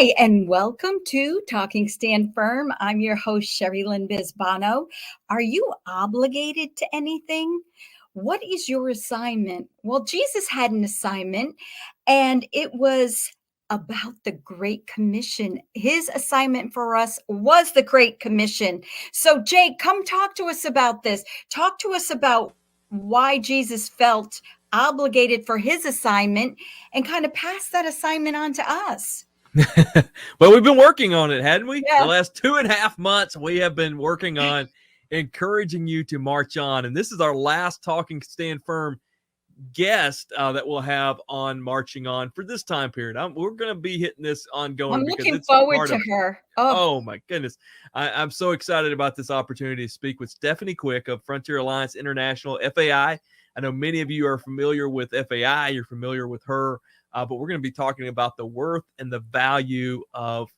Hi, and welcome to Talking Stand Firm. I'm your host, Cherrilynn Bisbano. Are you obligated to anything? What is your assignment? Well, Jesus had an assignment, and it was about the Great Commission. His assignment for us was the Great Commission. So, Jake, come talk to us about this. Talk to us about why Jesus felt obligated for his assignment and kind of pass that assignment on to us. Well, we've been working on it, hadn't we? Yeah. The last 2.5 months, we have been working on encouraging you to march on. And this is our last Talking Stand Firm guest that we'll have on Marching On for this time period. We're going to be hitting this ongoing. I'm because looking it's forward to her. Oh, my goodness. I'm so excited about this opportunity to speak with Stephanie Quick of Frontier Alliance International, FAI. I know many of you are familiar with FAI. You're familiar with her. But we're going to be talking about the worth and the value of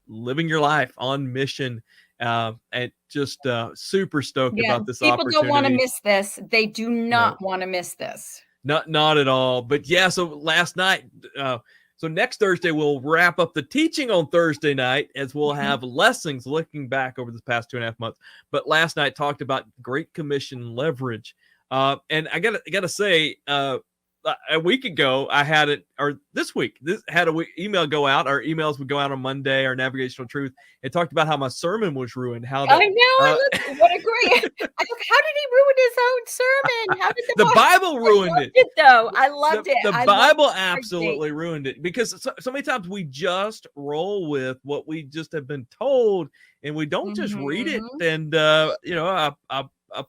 living your life on mission. And just super stoked about this opportunity. People don't want to miss this. They do not want to miss this. Not at all. But yeah, so last night, so next Thursday, we'll wrap up the teaching on Thursday night as we'll have lessons looking back over the past 2.5 months. But last night talked about Great Commission leverage. And I gotta say, a week ago, I had it, or this week, had an email go out. Our emails would go out on Monday, our navigational truth. It talked about how my sermon was ruined. How that, I know. What a great. How did he ruin his own sermon? How did the Bible ruined it? Though I loved it. The Bible absolutely ruined it, because so many times we just roll with what we just have been told, and we don't just read it. And a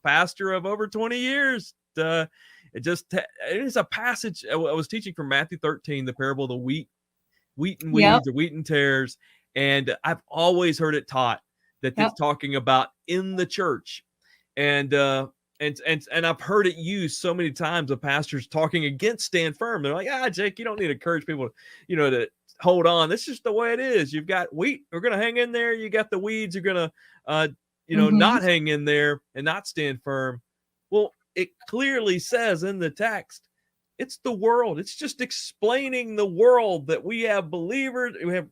pastor of over 20 years. It is a passage. I was teaching from Matthew 13, the parable of the wheat and weeds, or wheat and tares. And I've always heard it taught that it's talking about in the church. And I've heard it used so many times of pastors talking against stand firm. They're like, Jake, you don't need to encourage people, to hold on. That's just the way it is. You've got wheat, we're going to hang in there. You got the weeds, you're going to, not hang in there and not stand firm. Well, it clearly says in the text, it's the world. It's just explaining the world that we have believers. We have,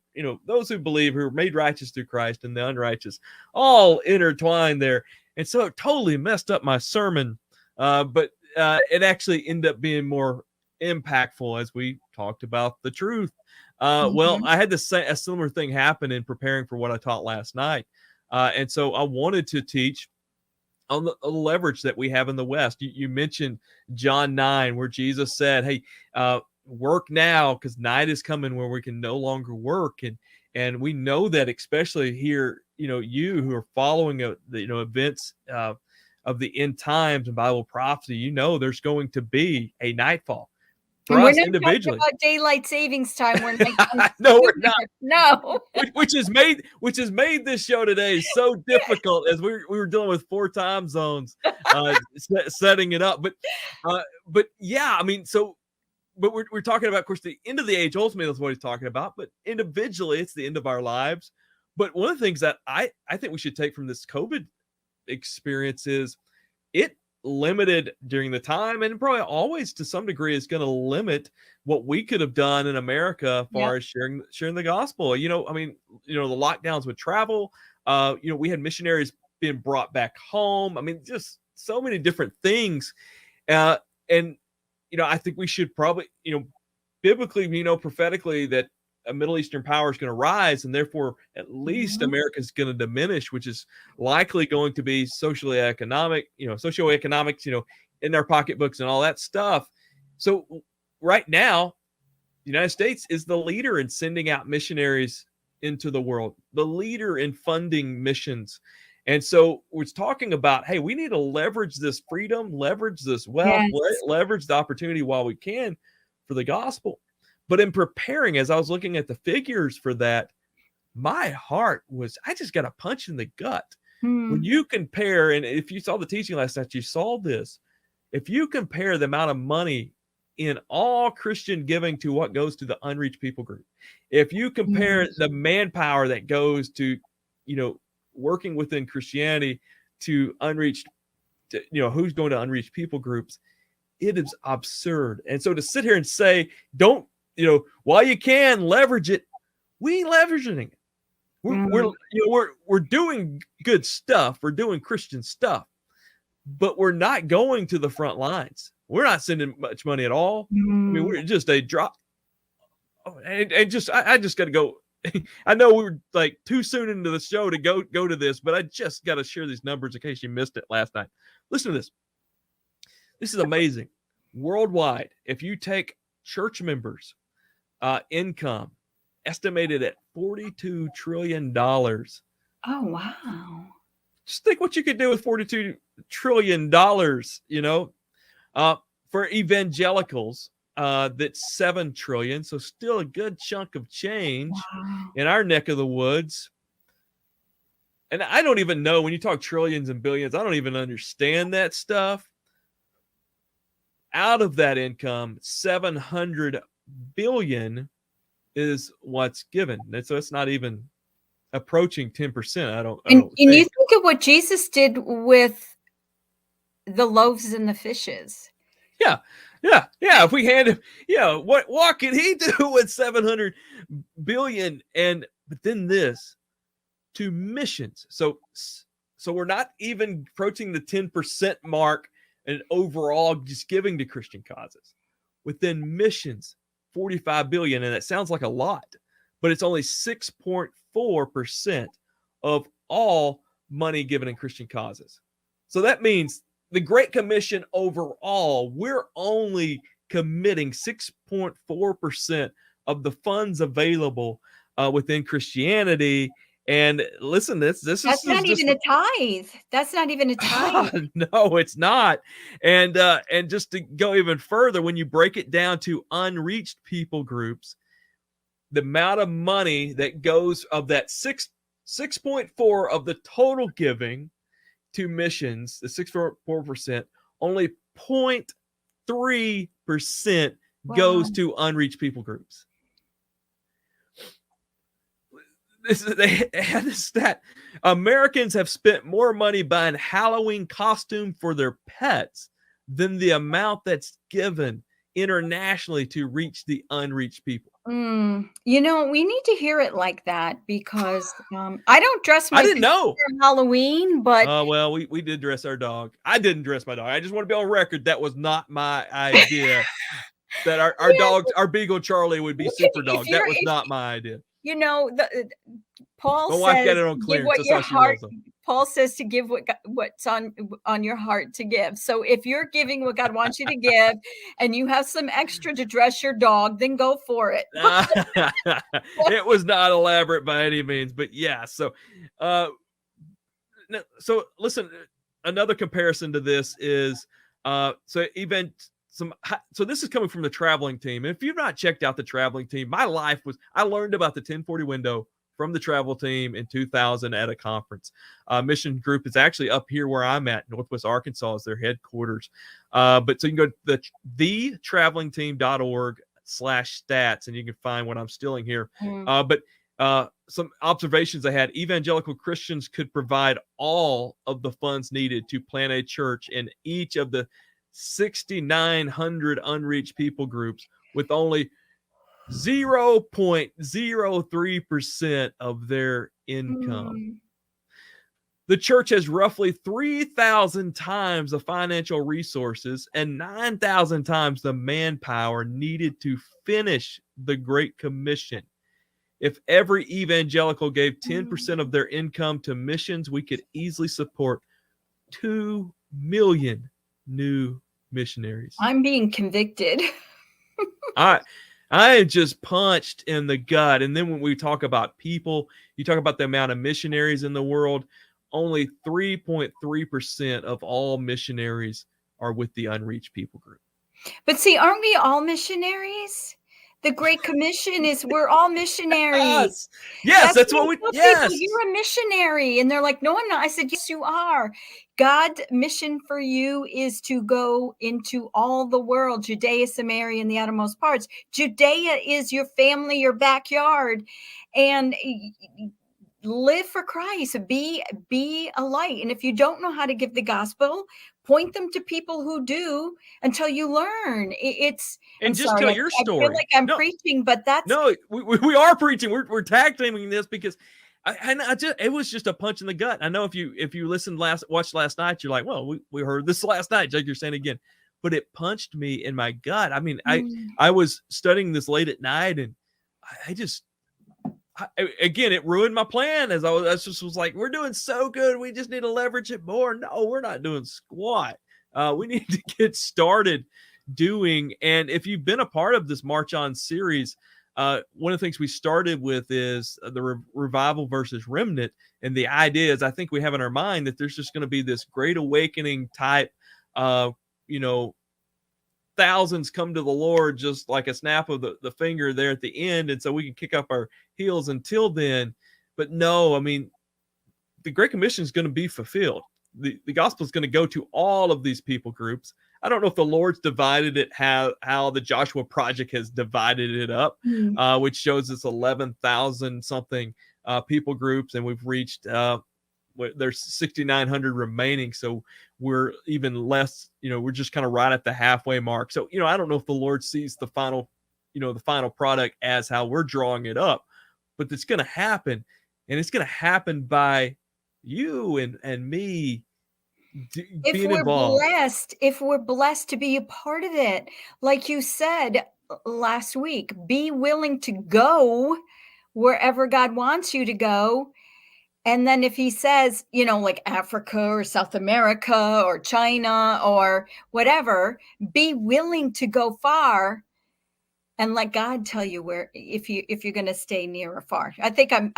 those who believe, who are made righteous through Christ, and the unrighteous, all intertwined there. And so it totally messed up my sermon. But it actually ended up being more impactful as we talked about the truth. Well, I had a similar thing happen in preparing for what I taught last night. And so I wanted to teach on the leverage that we have in the West. You mentioned John 9, where Jesus said, hey, work now, because night is coming where we can no longer work. And we know that, especially here, you who are following events of the end times and Bible prophecy, there's going to be a nightfall. For us individually, about daylight savings time. No, we're not. No, which has made this show today so difficult, as we were dealing with 4 time zones, setting it up. But yeah, I mean, but we're talking about, of course, the end of the age. Ultimately, that's what he's talking about. But individually, it's the end of our lives. But one of the things that I think we should take from this COVID experience is it limited during the time, and probably always to some degree is going to limit what we could have done in America as far as sharing the gospel. The lockdowns with travel, we had missionaries being brought back home. I mean, just so many different things. I think we should probably, biblically, prophetically, that a Middle Eastern power is going to rise, and therefore at least America is going to diminish, which is likely going to be socioeconomics, in their pocketbooks and all that stuff. So right now, the United States is the leader in sending out missionaries into the world, the leader in funding missions. And so we're talking about, hey, we need to leverage this freedom, leverage this wealth, leverage the opportunity while we can for the gospel. But in preparing, as I was looking at the figures for that, my heart was, I just got a punch in the gut. When you compare, and if you saw the teaching last night, you saw this. If you compare the amount of money in all Christian giving to what goes to the unreached people group, if you compare the manpower that goes to, working within Christianity to unreached, who's going to unreached people groups, it is absurd. And so to sit here and say, don't, while you can leverage it, We ain't leveraging it. We're doing good stuff. We're doing Christian stuff, but we're not going to the front lines. We're not sending much money at all. I mean, we're just a drop. Oh, and just I just got to go. I know we were like too soon into the show to go to this, but I just got to share these numbers in case you missed it last night. Listen to this. This is amazing. Worldwide, if you take church members' income estimated at $42 trillion. Oh, wow. Just think what you could do with $42 trillion, for evangelicals, that's $7 trillion. So still a good chunk of change in our neck of the woods. And I don't even know, when you talk trillions and billions, I don't even understand that stuff. Out of that income, 700 billion is what's given. And so it's not even approaching 10%. I don't And you think. think of what Jesus did with the loaves and the fishes. Yeah. If we hand him, what could he do with 700 billion? But then this to missions. So we're not even approaching the 10% mark and overall just giving to Christian causes. Within missions, 45 billion, and it sounds like a lot, but it's only 6.4% of all money given in Christian causes. So that means the Great Commission overall, we're only committing 6.4% of the funds available within Christianity. And listen, that's not even a tithe. That's not even a tithe. No, it's not. And just to go even further, when you break it down to unreached people groups, the amount of money that goes of that 6.4 of the total giving to missions, the 6.4%, only 0.3% goes to unreached people groups. They had this stat. Americans have spent more money buying Halloween costume for their pets than the amount that's given internationally to reach the unreached people. We need to hear it like that, because I don't dress my I didn't know for Halloween, but well, we did dress our dog. I didn't dress my dog. I just want to be on record. That was not my idea. That our dogs, our Beagle Charlie would be super dog. That was not my idea. Paul says, give what your heart. Paul says to give what's on your heart to give. So if you're giving what God wants you to give, and you have some extra to dress your dog, then go for it. It was not elaborate by any means, but yeah. So listen. Another comparison to this is so this is coming from the traveling team. And if you've not checked out the traveling team, I learned about the 1040 window from the travel team in 2000 at a conference. Mission group is actually up here where I'm at. Northwest Arkansas is their headquarters. But so you can go to thetravelingteam.org/stats, and you can find what I'm stealing here. But some observations I had: evangelical Christians could provide all of the funds needed to plant a church in each of the 6,900 unreached people groups, with only 0.03% of their income. The church has roughly 3,000 times the financial resources and 9,000 times the manpower needed to finish the Great Commission. If every evangelical gave 10% of their income to missions, we could easily support 2 million new missionaries. I'm being convicted. I am just punched in the gut. And then when we talk about people, you talk about the amount of missionaries in the world, only 3.3% of all missionaries are with the unreached people group. But see, aren't we all missionaries? The Great Commission is, we're all missionaries. Yes, that's what we, yes. People, you're a missionary. And they're like, no, I'm not. I said, yes, you are. God's mission for you is to go into all the world, Judea, Samaria, and the outermost parts. Judea is your family, your backyard. And live for Christ, be a light. And if you don't know how to give the gospel, point them to people who do until you learn. And I'm just sorry, tell your I feel story. like I'm preaching, but that's no, we are preaching. We're tag teaming this because it was just a punch in the gut. I know if you watched last night, you're like, well, we heard this last night, like you're saying again, but it punched me in my gut. I mean, I was studying this late at night, and again, it ruined my plan. I just was like, we're doing so good, we just need to leverage it more. No, we're not doing squat. We need to get started doing. And if you've been a part of this March On series, one of the things we started with is the revival versus remnant. And the idea is, I think we have in our mind that there's just going to be this great awakening type, thousands come to the Lord just like a snap of the finger there at the end. And so we can kick up our heels until then. But no, I mean, the Great Commission is going to be fulfilled. The gospel is going to go to all of these people groups. I don't know if the Lord's divided it how the Joshua Project has divided it up, which shows us 11,000 something people groups, and we've reached there's 6,900 remaining. So we're even less, we're just kind of right at the halfway mark. So, I don't know if the Lord sees the final product as how we're drawing it up, but it's going to happen, and it's going to happen by you and me being involved. If we're blessed to be a part of it, like you said last week, be willing to go wherever God wants you to go. And then if he says, like Africa or South America or China or whatever, be willing to go far and let God tell you where, if you're going to stay near or far. I think I'm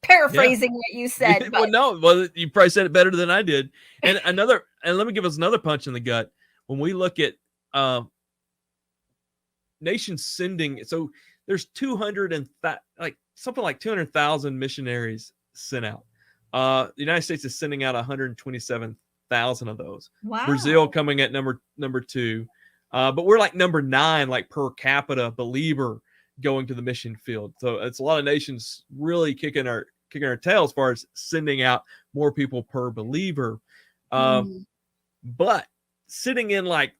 paraphrasing what you said. But. Well, you probably said it better than I did. And let me give us another punch in the gut. When we look at nations sending, so there's 200,000 missionaries sent out. The United States is sending out 127,000 of those. Wow. Brazil coming at number 2. But we're like number 9, like per capita believer going to the mission field. So it's a lot of nations really kicking our tail as far as sending out more people per believer. But sitting in like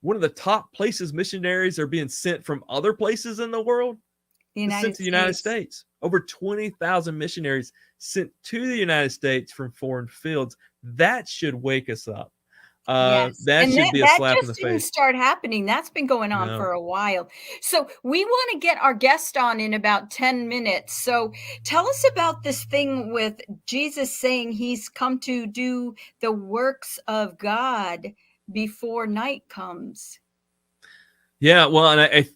one of the top places missionaries are being sent from other places in the world, sent to the United States. Over 20,000 missionaries sent to the United States from foreign fields. That should wake us up. Yes. That should be a slap in the face. That just didn't start happening. That's been going on for a while. So we want to get our guest on in about 10 minutes. So tell us about this thing with Jesus saying he's come to do the works of God before night comes. Yeah, well, and I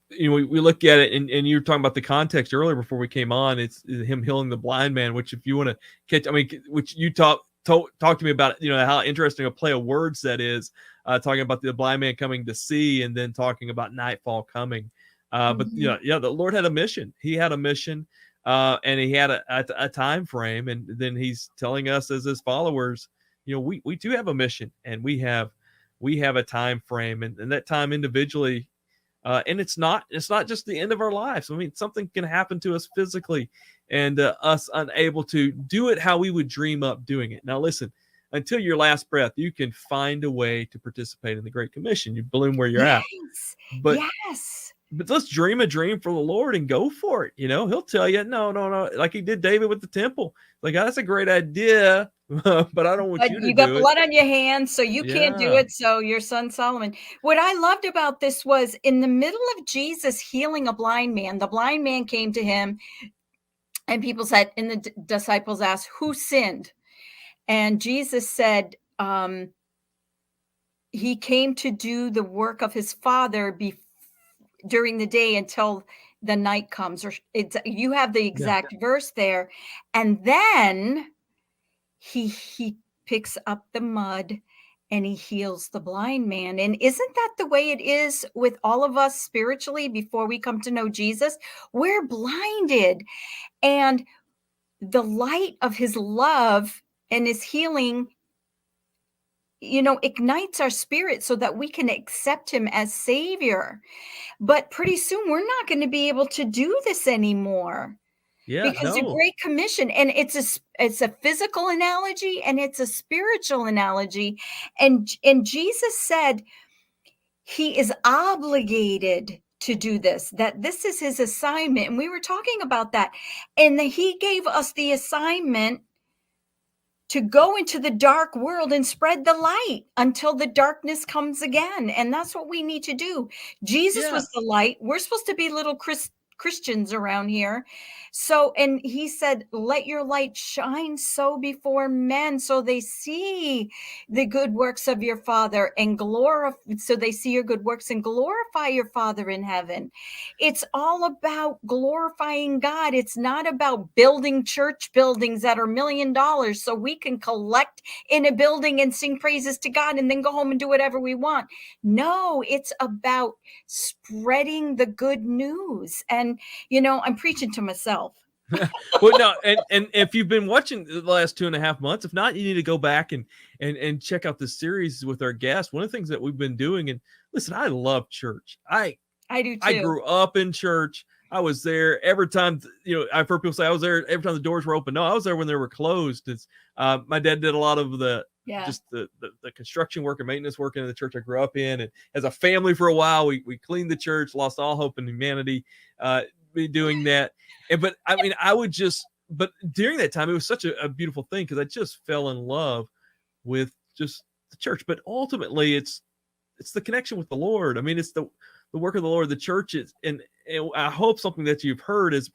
we look at it, and you were talking about the context earlier before we came on. It's him healing the blind man, which if you want to catch, which you talk to me about, how interesting a play of words that is, talking about the blind man coming to see and then talking about nightfall coming. But the Lord had a mission. He had a mission, and he had a time frame. And then he's telling us as his followers, we do have a mission, and we have a time frame, and that time individually. And it's not just the end of our lives. Something can happen to us physically, and us unable to do it how we would dream up doing it. Now, listen, until your last breath, you can find a way to participate in the Great Commission. You bloom where you're at. But let's dream a dream for the Lord and go for it. He'll tell you, no, like he did David with the temple. Like, that's a great idea, but I don't want you to do it. You got blood on your hands, so you can't do it. So your son Solomon. What I loved about this was in the middle of Jesus healing a blind man, the blind man came to him, and people said, and the disciples asked, who sinned? And Jesus said, he came to do the work of his Father during the day until the night comes. Or you have the exact verse there. And then he picks up the mud and he heals the blind man. And isn't that the way it is with all of us spiritually before we come to know Jesus? We're blinded, and the light of his love and his healing ignites our spirit so that we can accept him as Savior. But pretty soon we're not going to be able to do this anymore. Yeah, Because the no. Great Commission, and it's a physical analogy and it's a spiritual analogy. And Jesus said he is obligated to do this, that this is his assignment. And we were talking about that. And he gave us the assignment to go into the dark world and spread the light until the darkness comes again. And that's what we need to do. Jesus Yeah. was the light. We're supposed to be little Christians around here. So, and he said, let your light shine so before men, so they see the good works of your Father and so they see your good works and glorify your Father in heaven. It's all about glorifying God. It's not about building church buildings that are $1 million so we can collect in a building and sing praises to God and then go home and do whatever we want. No, it's about spreading the good news. And, I'm preaching to myself. Well, no, and if you've been watching the last 2.5 months, if not, you need to go back and check out the series with our guests. One of the things that we've been doing, and listen, I love church. I do too. I grew up in church. I was there every time. I've heard people say I was there every time the doors were open. No, I was there when they were closed. It's my dad did a lot of the construction work and maintenance work in the church I grew up in, and as a family for a while, we cleaned the church, lost all hope in humanity. Be doing that, but I mean, but during that time, it was such a beautiful thing because I just fell in love with just the church. But ultimately, it's the connection with the Lord. I mean, it's the work of the Lord. The church is, and I hope something that you've heard is,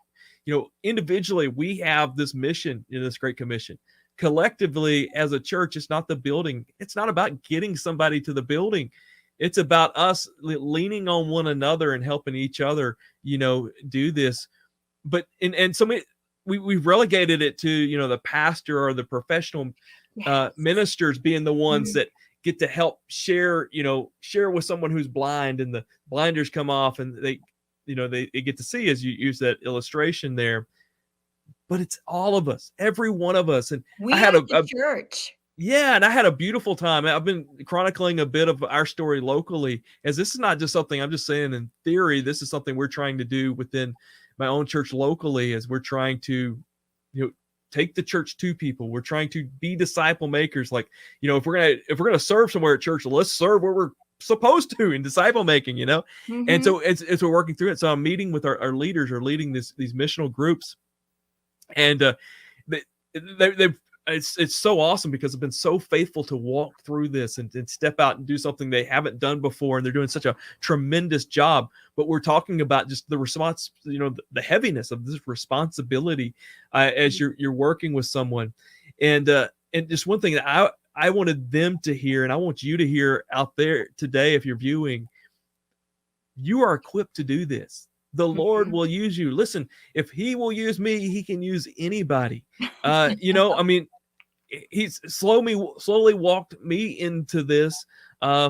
individually we have this mission in this Great Commission. Collectively, as a church, it's not the building. It's not about getting somebody to the building. It's about us leaning on one another and helping each other, do this. But and so we've relegated it to the pastor or the professional ministers being the ones that get to help share with someone who's blind, and the blinders come off and they get to see, as you use that illustration there. But it's all of us, every one of us. And we had a church. Yeah, and I had a beautiful time. I've been chronicling a bit of our story locally, as this is not just something I'm just saying in theory. This is something we're trying to do within my own church locally, as we're trying to, take the church to people. We're trying to be disciple makers. Like, if we're gonna serve somewhere at church, let's serve where we're supposed to in disciple making. Mm-hmm. And so it's we're working through it. So I'm meeting with our leaders, are leading these missional groups, and they've. It's so awesome because they've been so faithful to walk through this and step out and do something they haven't done before. And they're doing such a tremendous job. But we're talking about just the response, the heaviness of this responsibility as you're working with someone. And just one thing that I wanted them to hear, and I want you to hear out there today, if you're viewing, you are equipped to do this. The Lord will use you. Listen, if he will use me, he can use anybody. I mean, he's slowly walked me into this. I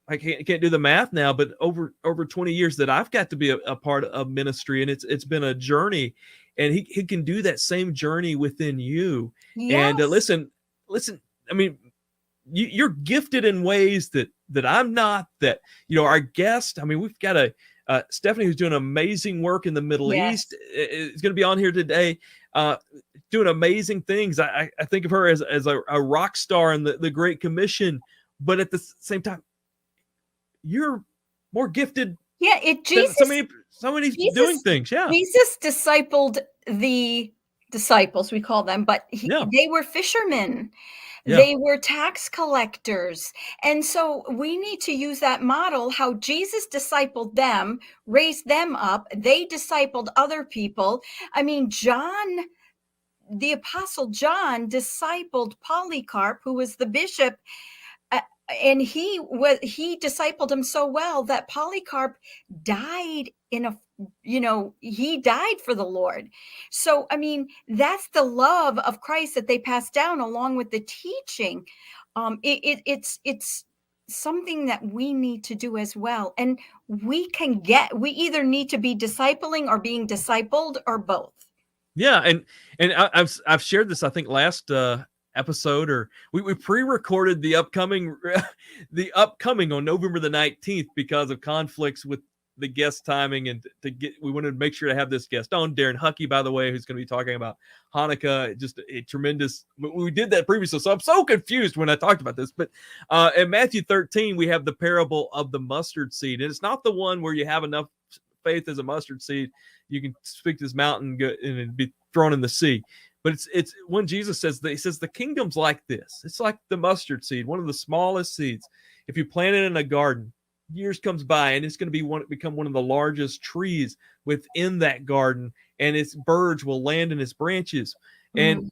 can't do the math now, but over 20 years that I've got to be a part of ministry, and it's been a journey, and he can do that same journey within you. Yes. And listen, I mean, you're gifted in ways that I'm not, that, our guest, I mean, we've got Stephanie, who's doing amazing work in the Middle East, is going to be on here today, doing amazing things. I think of her as a rock star in the Great Commission, but at the same time, you're more gifted. Yeah, Jesus. So many doing things. Yeah, Jesus discipled the disciples, we call them, but they were fishermen. Yeah. They were tax collectors. And so we need to use that model, how Jesus discipled them, raised them up. They discipled other people. I mean, the Apostle John discipled Polycarp, who was the bishop. And he discipled him so well that Polycarp died he died for the Lord. So, I mean, that's the love of Christ that they passed down along with the teaching. It's something that we need to do as well. And we either need to be discipling or being discipled, or both. Yeah. And I've shared this, I think last episode, or we pre-recorded the upcoming on November the 19th because of conflicts with the guest timing, and we wanted to make sure to have this guest on, Darren Huckey, by the way, who's going to be talking about Hanukkah. Just a tremendous, we did that previously, so I'm so confused when I talked about this. But in Matthew 13, we have the parable of the mustard seed, and it's not the one where you have enough faith as a mustard seed, you can speak to this mountain and it'd be thrown in the sea. But it's when Jesus says that, he says the kingdom's like this. It's like the mustard seed, one of the smallest seeds. If you plant it in a garden, years comes by and it's going to become one of the largest trees within that garden, and its birds will land in its branches. And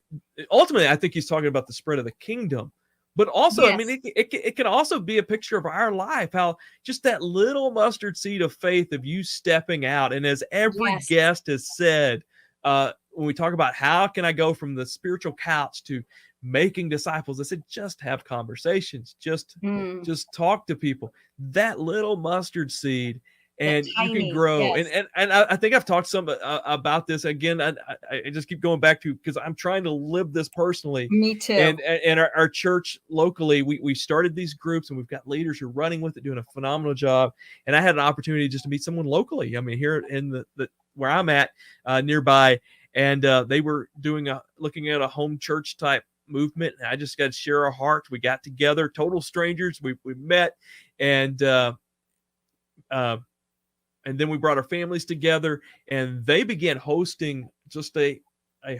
ultimately, I think he's talking about the spread of the kingdom. But also, yes. I mean, it can also be a picture of our life, how just that little mustard seed of faith of you stepping out. And as every yes. guest has said, when we talk about how can I go from the spiritual couch to making disciples, I said, just have conversations, just talk to people. That little mustard seed, and you can grow. Yes. And I think I've talked some about this. Again, I just keep going back to, because I'm trying to live this personally. Me too. And our church locally, we started these groups, and we've got leaders who are running with it, doing a phenomenal job. And I had an opportunity just to meet someone locally. I mean, here in the where I'm at, nearby, and they were looking at a home church type movement. And I just got to share our hearts. We got together, total strangers. We met, and then we brought our families together, and they began hosting just a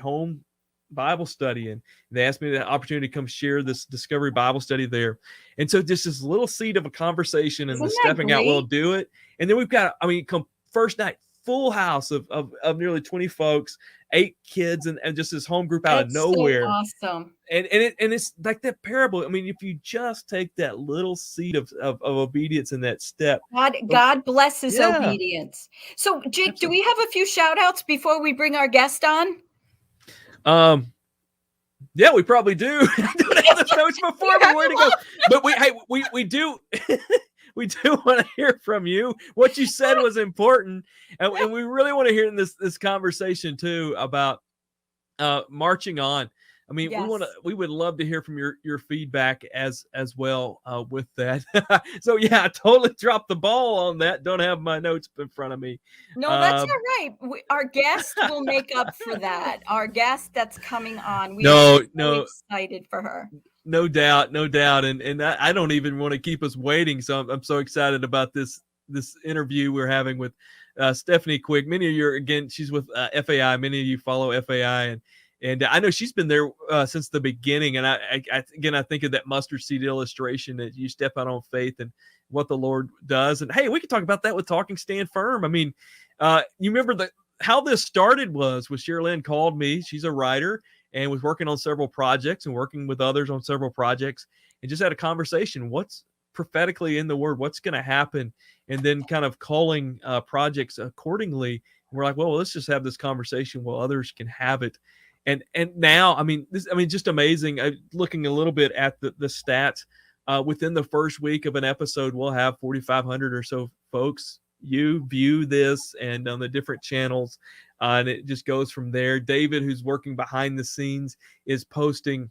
home Bible study. And they asked me the opportunity to come share this Discovery Bible study there. And so just this little seed of a conversation, and the stepping out will do it. And then we've got, come first night, full house of nearly 20 folks, 8 kids, and just this home group out of nowhere. So awesome. And it's like that parable. I mean, if you just take that little seed of obedience in that step. God blesses obedience. So, Jake, do we have a few shout outs before we bring our guest on? Yeah, we probably do. I don't have the notes before me where to go. But we do we do want to hear from you. What you said was important. And we really want to hear in this conversation too about marching on. I mean, yes. we would love to hear from your feedback as well with that. So yeah, I totally dropped the ball on that. Don't have my notes in front of me. No, that's all right. Our guest will make up for that. Our guest that's coming on. We are so excited for her. No doubt. And I don't even want to keep us waiting. So I'm so excited about this interview we're having with Stephanie Quick. Many of you again, she's with FAI. Many of you follow FAI, and I know she's been there since the beginning. And I think of that mustard seed illustration that you step out on faith and what the Lord does. And hey, we could talk about that with Talking Stand Firm. I mean, you remember how this started was Cherrilynn called me. She's a writer and was working on several projects and working with others on several projects, and just had a conversation. What's prophetically in the word? What's going to happen? And then kind of calling projects accordingly. And we're like, well, let's just have this conversation while others can have it. And now, just amazing. Looking a little bit at the stats, within the first week of an episode, we'll have 4,500 or so folks view this, and on the different channels, and it just goes from there. David, who's working behind the scenes, is posting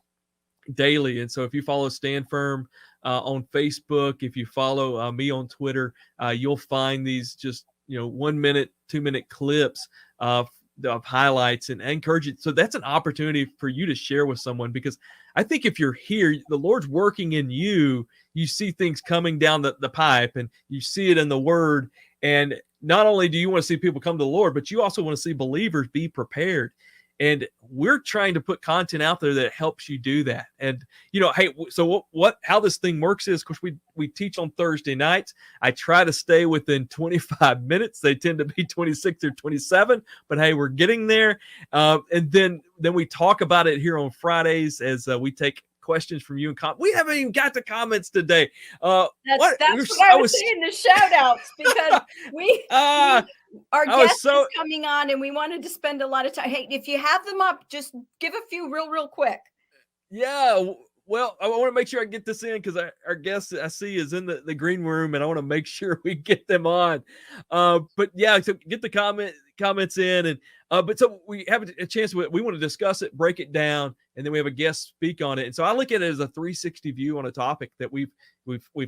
daily. And so if you follow Stand Firm on Facebook, if you follow me on Twitter, you'll find these just 1 minute, 2 minute clips of highlights, and I encourage you. So that's an opportunity for you to share with someone, because I think if you're here, the Lord's working in you. You see things coming down the pipe, and you see it in the word. And not only do you want to see people come to the Lord, but you also want to see believers be prepared. And we're trying to put content out there that helps you do that. And, hey, so how this thing works is, of course, we teach on Thursday nights. I try to stay within 25 minutes. They tend to be 26 or 27, but hey, we're getting there. And then we talk about it here on Fridays as we take questions from you, and we haven't even got to comments today. That's what I was saying, the shout outs, because our guest is coming on, and we wanted to spend a lot of time. Hey, if you have them up, just give a few real quick. Yeah, well, I want to make sure I get this in, because our guest I see is in the green room, and I want to make sure we get them on. But yeah, so get the comments in, and but so we have a chance. We want to discuss it, break it down, and then we have a guest speak on it. And so I look at it as a 360 view on a topic that we've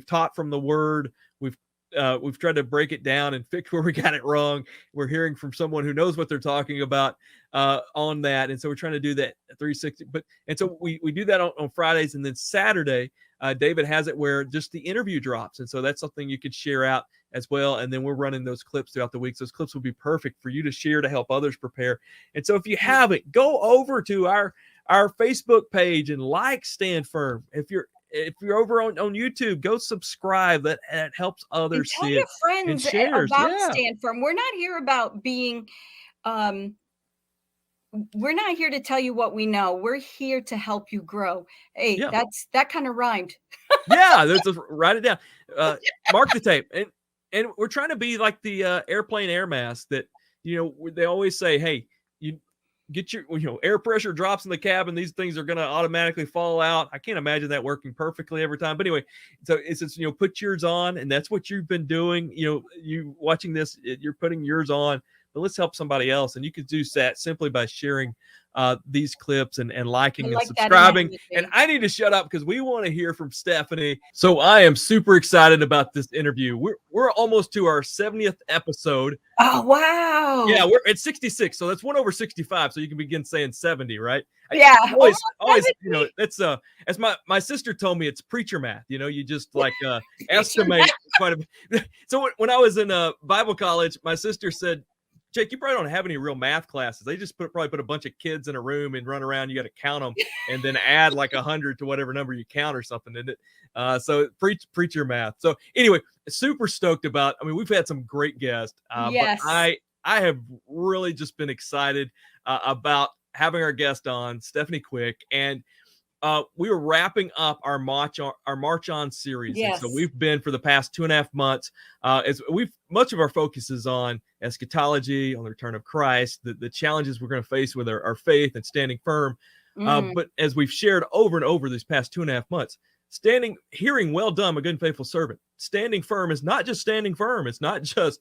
taught from the Word. We've tried to break it down and fix where we got it wrong. We're hearing from someone who knows what they're talking about on that, and so we're trying to do that 360. And so we do that on Fridays, and then Saturday, David has it where just the interview drops, and so that's something you could share out as well. And then we're running those clips throughout the week. So those clips will be perfect for you to share to help others prepare. And so if you haven't, go over to our Facebook page and Stand Firm. If you're over on YouTube, go subscribe. That helps others and tell see your it. friends about Stand Firm. We're not here about being we're not here to tell you what we know. We're here to help you grow. Hey, that kind of rhymed. Yeah, write it down. Mark the tape. And we're trying to be like the airplane air mask that, they always say, hey, you get your, air pressure drops in the cabin. These things are going to automatically fall out. I can't imagine that working perfectly every time. But anyway, so it's put yours on, and that's what you've been doing. You watching this, you're putting yours on. But let's help somebody else. And you could do that simply by sharing these clips and liking and subscribing. And I need to shut up because we want to hear from Stephanie. So I am super excited about this interview. We're almost to our 70th episode. Oh, wow. Yeah, we're at 66. So that's one over 65. So you can begin saying 70, right? Yeah. Always, that's as my sister told me, it's preacher math. You just like estimate quite a bit. So when I was in Bible college, my sister said, Jake, you probably don't have any real math classes. They just probably put a bunch of kids in a room and run around. You got to count them and then add like 100 to whatever number you count or something, isn't it? So preacher math. So anyway, super stoked about. I mean, we've had some great guests, yes. But I have really just been excited about having our guest on, Stephanie Quick, and we were wrapping up our March On series. Yes. And so we've been for the past 2.5 months. Much of our focus is on eschatology, on the return of Christ, the challenges we're going to face with our faith and standing firm. But as we've shared over and over these past 2.5 months, hearing well done, my good and faithful servant. Standing firm is not just standing firm. It's not just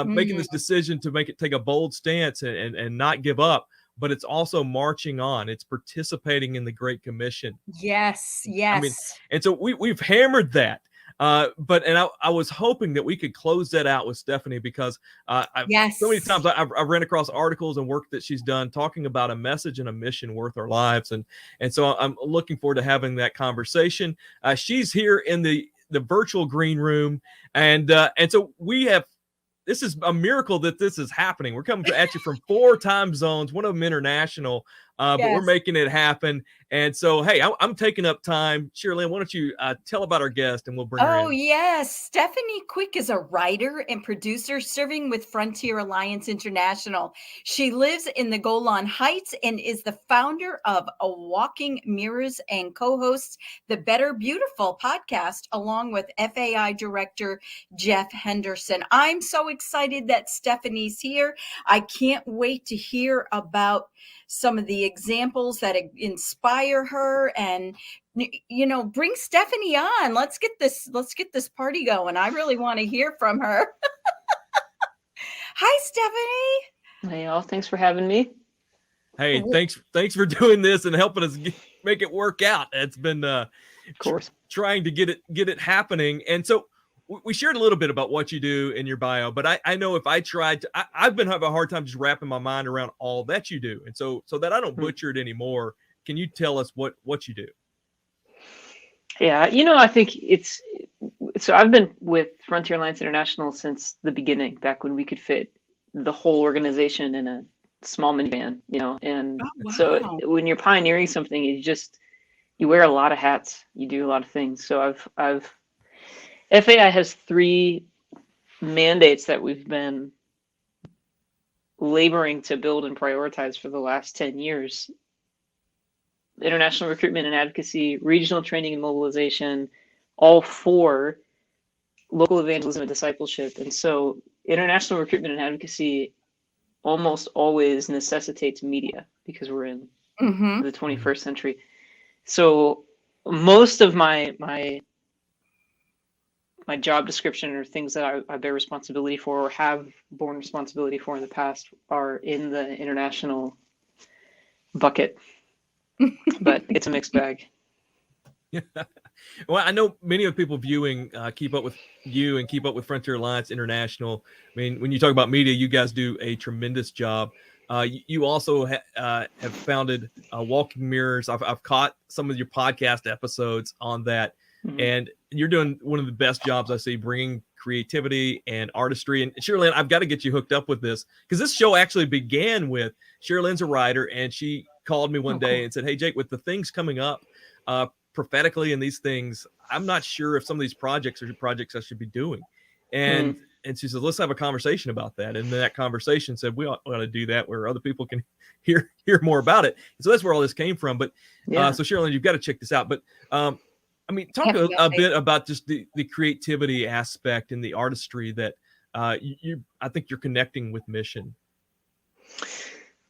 making this decision to take a bold stance and not give up. But it's also marching on. It's participating in the Great Commission. Yes. I mean, and so we've hammered that. But I was hoping that we could close that out with Stephanie because so many times I've ran across articles and work that she's done talking about a message and a mission worth our lives. And so I'm looking forward to having that conversation. She's here in the virtual green room. And so this is a miracle that this is happening. We're coming at you from 4 time zones, one of them international, but we're making it happen. And so, hey, I'm taking up time. Cherrilynn, why don't you tell about our guest and we'll bring her in. Oh, yes. Stephanie Quick is a writer and producer serving with Frontier Alliance International. She lives in the Golan Heights and is the founder of A Walking Mirrors and co-hosts the Better Beautiful podcast, along with FAI director Jeff Henderson. I'm so excited that Stephanie's here. I can't wait to hear about some of the examples that inspire her, and bring Stephanie on. Let's get this party going. I really want to hear from her. Hi, Stephanie. Hey, all. Thanks for having me. Hey, thanks for doing this and helping us make it work out. It's been of course trying to get it happening. And so we shared a little bit about what you do in your bio, but I know if I tried to, I've been having a hard time just wrapping my mind around all that you do. And so that I don't butcher it anymore, can you tell us what you do? Yeah, I think so I've been with Frontier Alliance International since the beginning, back when we could fit the whole organization in a small minivan, and so when you're pioneering something, you wear a lot of hats, you do a lot of things. So FAI has 3 mandates that we've been laboring to build and prioritize for the last 10 years. International recruitment and advocacy, regional training and mobilization, all 4 local evangelism and discipleship. And so international recruitment and advocacy almost always necessitates media because we're in the 21st century. So most of my my job description or things that I bear responsibility for or have borne responsibility for in the past are in the international bucket, but it's a mixed bag. Well, I know many of the people viewing keep up with you and keep up with Frontier Alliance International. I mean, when you talk about media, you guys do a tremendous job. You also have founded Walking Mirrors. I've caught some of your podcast episodes on that, and you're doing one of the best jobs I see, bringing creativity and artistry. And Cherrilynn, I've got to get you hooked up with this, because this show actually began with Cherrylynn's a writer, and she called me one day and said, "Hey, Jake, with the things coming up prophetically and these things, I'm not sure if some of these projects are projects I should be doing." And she said, "Let's have a conversation about that." And then that conversation said, we ought to do that where other people can hear more about it. And so that's where all this came from. But so Cherrilynn, you've got to check this out. But I mean, talk a bit about just the creativity aspect and the artistry that I think you're connecting with mission.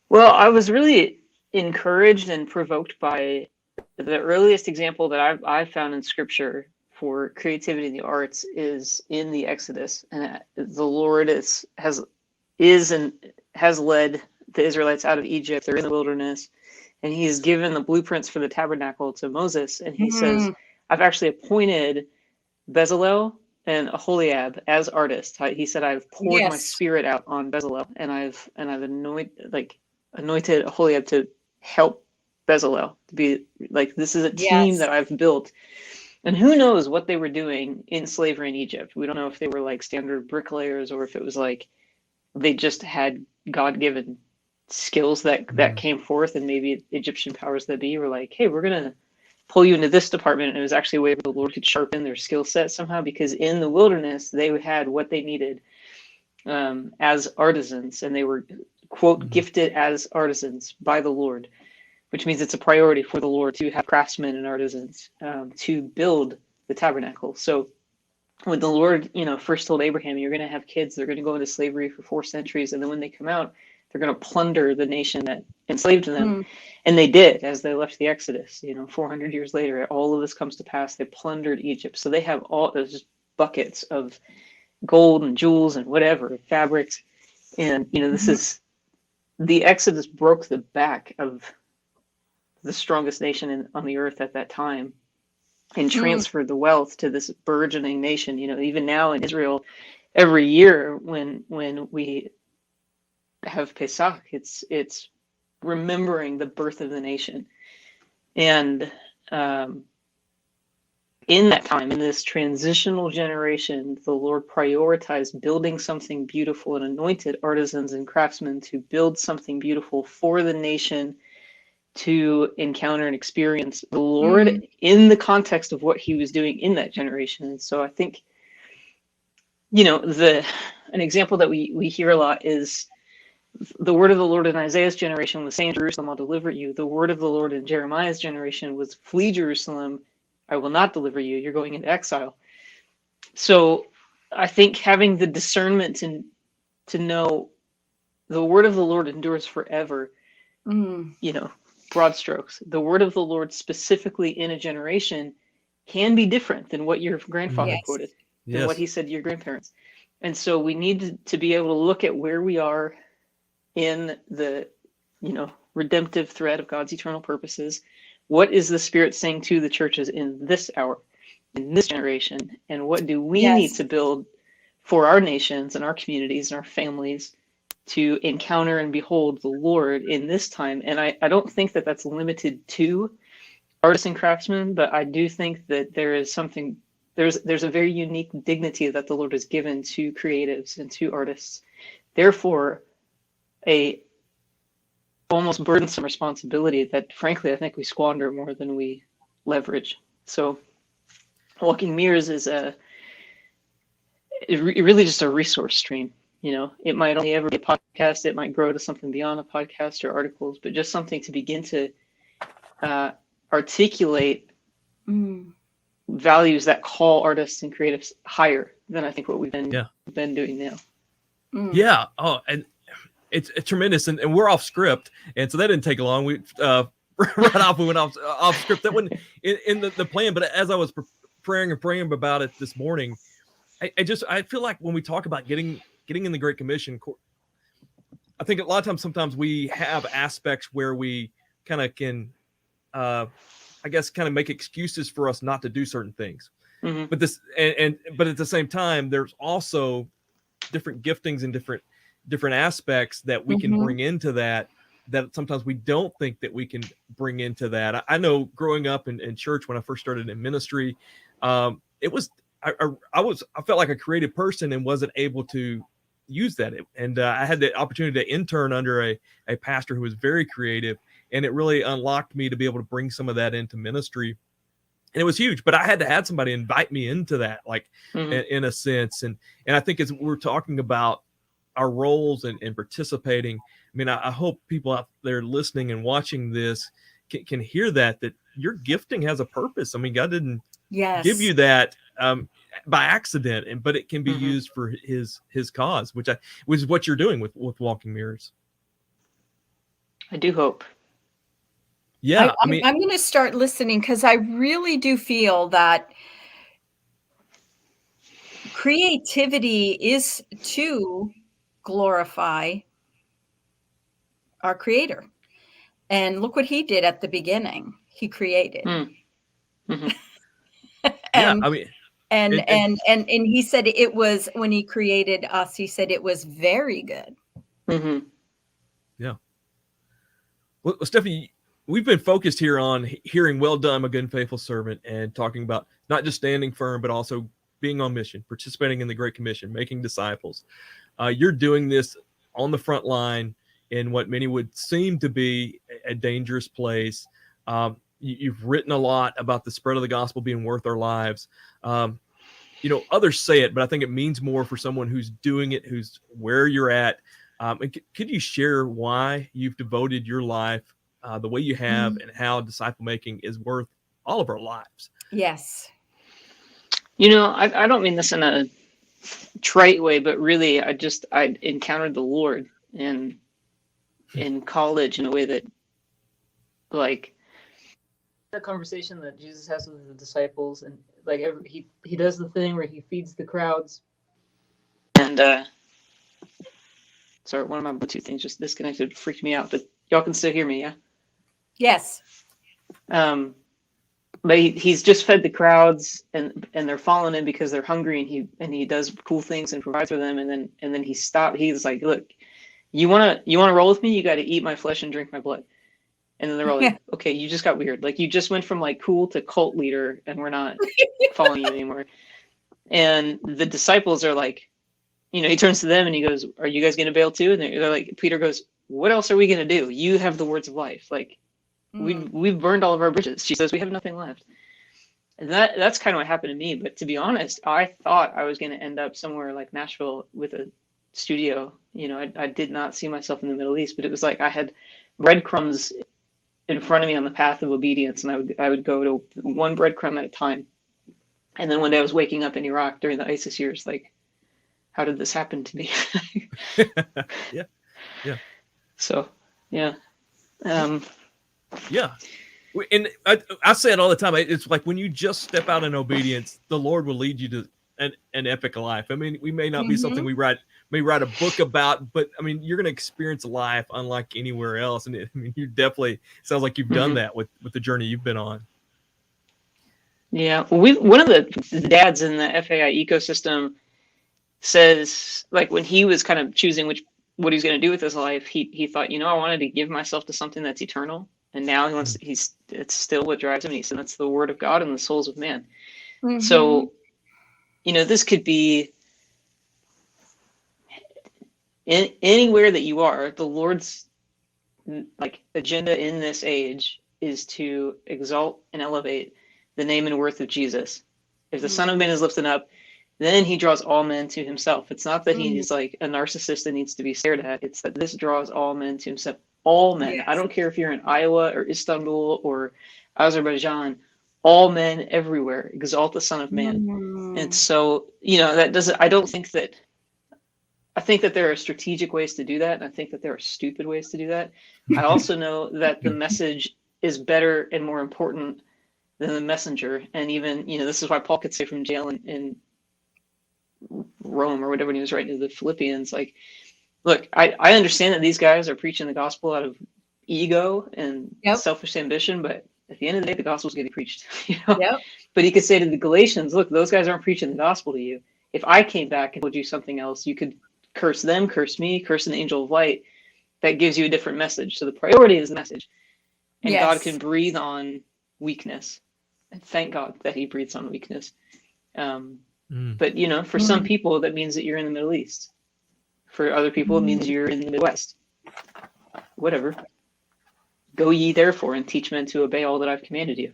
Well, I was really encouraged and provoked by the earliest example that I've found in Scripture for creativity in the arts is in the Exodus, and the Lord has led the Israelites out of Egypt. They're in the wilderness, and He's given the blueprints for the tabernacle to Moses, and He says, "I've actually appointed Bezalel and Aholiab as artists." He said, "I've poured my spirit out on Bezalel, and I've anointed Aholiab to help Bezalel to be like, this is a team that I've built." And who knows what they were doing in slavery in Egypt. We don't know if they were like standard bricklayers or if it was like they just had God-given skills that came forth, and maybe Egyptian powers that be were like, "Hey, we're going to pull you into this department." And it was actually a way where the Lord could sharpen their skill set somehow, because in the wilderness, they had what they needed as artisans, and they were, quote, gifted as artisans by the Lord, which means it's a priority for the Lord to have craftsmen and artisans to build the tabernacle. So when the Lord, first told Abraham, "You're going to have kids, they're going to go into slavery for 4 centuries, and then when they come out, they're going to plunder the nation that enslaved them." And they did, as they left the Exodus. 400 years later, all of this comes to pass. They plundered Egypt. So they have all those just buckets of gold and jewels and whatever, fabrics. And, this is, the Exodus broke the back of the strongest nation on the earth at that time, and transferred the wealth to this burgeoning nation. Even now in Israel, every year when we have Pesach, it's remembering the birth of the nation. And in that time, in this transitional generation, the Lord prioritized building something beautiful and anointed artisans and craftsmen to build something beautiful for the nation to encounter and experience the Lord in the context of what He was doing in that generation. And so I think, an example that we hear a lot is the word of the Lord in Isaiah's generation was, "Say in Jerusalem, I'll deliver you." The word of the Lord in Jeremiah's generation was, "Flee Jerusalem, I will not deliver you. You're going into exile." So I think having the discernment to know the word of the Lord endures forever, broad strokes. The word of the Lord specifically in a generation can be different than what your grandfather quoted, than what he said to your grandparents. And so we need to be able to look at where we are in the, redemptive thread of God's eternal purposes. What is the Spirit saying to the churches in this hour, in this generation? And what do we need to build for our nations and our communities and our families to encounter and behold the Lord in this time? And I don't think that that's limited to artists and craftsmen, but I do think that there is something, there's a very unique dignity that the Lord has given to creatives and to artists. Therefore, a almost burdensome responsibility that, frankly, I think we squander more than we leverage. So Walking Mirrors is really just a resource stream. It might only ever be a podcast. It might grow to something beyond a podcast or articles, but just something to begin to articulate values that call artists and creatives higher than I think what we've been doing now. Yeah. Oh, and it's tremendous. And we're off script. And so that didn't take long. We right off, we went off script. That wasn't in the plan. But as I was praying and praying about it this morning, I feel like when we talk about getting in the Great Commission, I think a lot of times, sometimes we have aspects where we kind of can, I guess, kind of make excuses for us not to do certain things. Mm-hmm. But but at the same time, there's also different giftings and different aspects that we can bring into that sometimes we don't think that we can bring into that. I know growing up in church, when I first started in ministry, it was, I felt like a creative person and wasn't able to use that. And I had the opportunity to intern under a pastor who was very creative, and it really unlocked me to be able to bring some of that into ministry. And it was huge, but I had to have somebody invite me into that, like in a sense. And I think as we're talking about our roles and participating, I mean, I hope people out there listening and watching this can hear that your gifting has a purpose. I mean, God didn't give you that by accident, but it can be used for his cause, which is what you're doing with Walking Mirrors. I do hope. Yeah, I'm going to start listening, because I really do feel that creativity is to glorify our Creator. And look what he did at the beginning. He created. Mm-hmm. And, yeah, I mean, and he said it was, when he created us, he said it was very good. Mm-hmm. Yeah. Well, Stephanie, we've been focused here on hearing, well done, my good and faithful servant, and talking about not just standing firm, but also being on mission, participating in the Great Commission, making disciples. You're doing this on the front line in what many would seem to be a dangerous place. You've written a lot about the spread of the gospel being worth our lives. Others say it, but I think it means more for someone who's doing it, who's where you're at. And could you share why you've devoted your life the way you have, and how disciple making is worth all of our lives? Yes. I don't mean this in a trite way, but really, I encountered the Lord in college in a way that, like, the conversation that Jesus has with the disciples, and like he does the thing where he feeds the crowds, and sorry, one of my Bluetooth things just disconnected, freaked me out, but y'all can still hear me, yeah? Yes. But he's just fed the crowds, and they're following him because they're hungry, and he does cool things and provides for them, and then he stopped. He's like, "Look, you wanna roll with me? You got to eat my flesh and drink my blood." And then they're all like, "Okay, you just got weird. Like, you just went from like cool to cult leader, and we're not following you anymore." And the disciples are like, he turns to them and he goes, "Are you guys gonna bail too?" And they're like, Peter goes, "What else are we gonna do? You have the words of life. Like, we've burned all of our bridges." She says, "We have nothing left." And that's kind of what happened to me. But to be honest, I thought I was going to end up somewhere like Nashville with a studio. I did not see myself in the Middle East, but it was like I had breadcrumbs in front of me on the path of obedience, and I would go to one breadcrumb at a time. And then one day I was waking up in Iraq during the ISIS years, like, how did this happen to me? Yeah. So, yeah. Yeah. And I say it all the time. It's like when you just step out in obedience, the Lord will lead you to an epic life. I mean, we may not be something we may write a book about, but I mean, you're going to experience life unlike anywhere else. And I mean, you definitely sounds like you've done that with the journey you've been on. Yeah. One of the dads in the FAI ecosystem says, like, when he was kind of choosing what he's going to do with his life, he thought, I wanted to give myself to something that's eternal. And now it's still what drives him. And he said, that's the word of God and the souls of man. So, this could be anywhere that you are. The Lord's like agenda in this age is to exalt and elevate the name and worth of Jesus. If the Son of Man is lifted up, then he draws all men to himself. It's not that he's like a narcissist that needs to be stared at. It's that this draws all men to himself. All men. Yes. I don't care if you're in Iowa or Istanbul or Azerbaijan. All men everywhere exalt the Son of Man. And so, that doesn't. I think that there are strategic ways to do that, and I think that there are stupid ways to do that. I also know that the message is better and more important than the messenger. And even, this is why Paul could say from jail in Rome or whatever, when he was writing to the Philippians, like, look, I understand that these guys are preaching the gospel out of ego and Yep. selfish ambition, but at the end of the day, the gospel is getting preached. You know? Yep. But he could say to the Galatians, look, those guys aren't preaching the gospel to you. If I came back and told you something else, you could curse them, curse me, curse an angel of light. That gives you a different message. So the priority is the message. And Yes. God can breathe on weakness. And thank God that he breathes on weakness. But, you know, for some people, that means that you're in the Middle East. For other people, it means you're in the Midwest. Whatever. Go ye therefore and teach men to obey all that I've commanded you.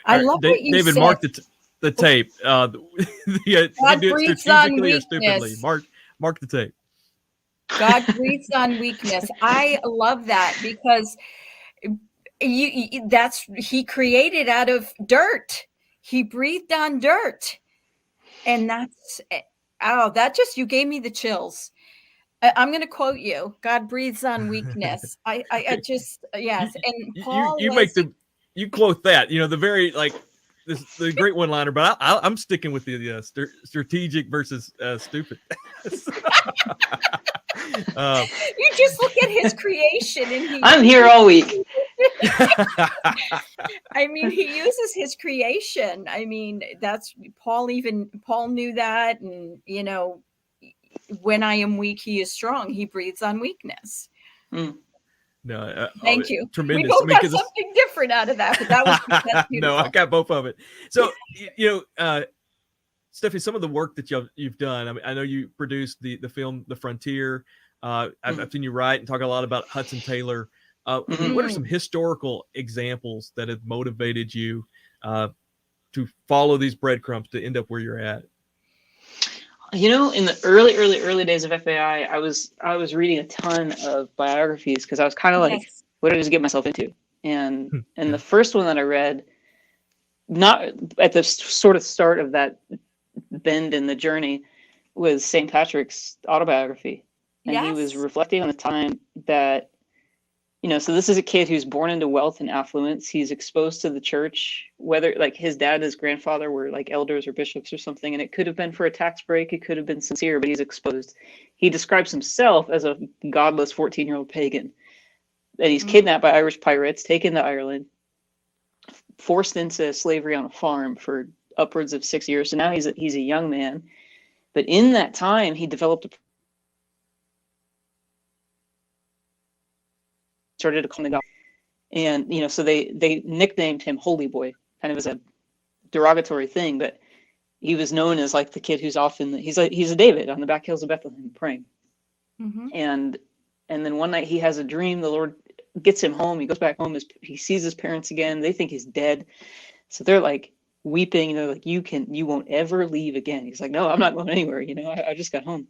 I love what you David, said. mark the tape. God you can do it breathes on strategically or weakness. stupidly. Mark the tape. God breathes on weakness. I love that because he created out of dirt. He breathed on dirt. And that just, you gave me the chills. I'm going to quote you. God breathes on weakness. I just, yes. And Paul you quote that, you know, the very, like, the great one liner, but I'm sticking with the strategic versus stupid. You just look at his creation, and I'm here all week. I mean, he uses his creation. I mean, that's Paul knew that. And, you know, when I am weak, he is strong. He breathes on weakness. No, thank you. Tremendous. We both got something different out of that, but that was that's beautiful. No, I got both of it. So, you know, Stephanie, some of the work that you've done. I mean, I know you produced the film The Frontier. I've seen you write and talk a lot about Hudson Taylor. What are some historical examples that have motivated you to follow these breadcrumbs to end up where you're at? You know, in the early days of FAI, I was reading a ton of biographies because I was kind of like, what did I just get myself into? And the first one that I read, not at the sort of start of that bend in the journey, was St. Patrick's autobiography. And he was reflecting on the time that, you know, so this is a kid who's born into wealth and affluence. He's exposed to the church, whether like his dad and his grandfather were like elders or bishops or something. And it could have been for a tax break. It could have been sincere, but he's exposed. He describes himself as a godless 14-year-old pagan. And he's kidnapped by Irish pirates, taken to Ireland, forced into slavery on a farm for upwards of 6 years. So now he's a young man. But in that time, he developed started to call him, and you know, so they nicknamed him Holy Boy, kind of as a derogatory thing, but he was known as like the kid who's often he's a David on the back hills of Bethlehem praying. And then one night he has a dream. The Lord gets him home. He goes back home. He sees his parents again. They think he's dead, so they're like weeping. You know, like you won't ever leave again. He's like, no, I'm not going anywhere. You know, I just got home.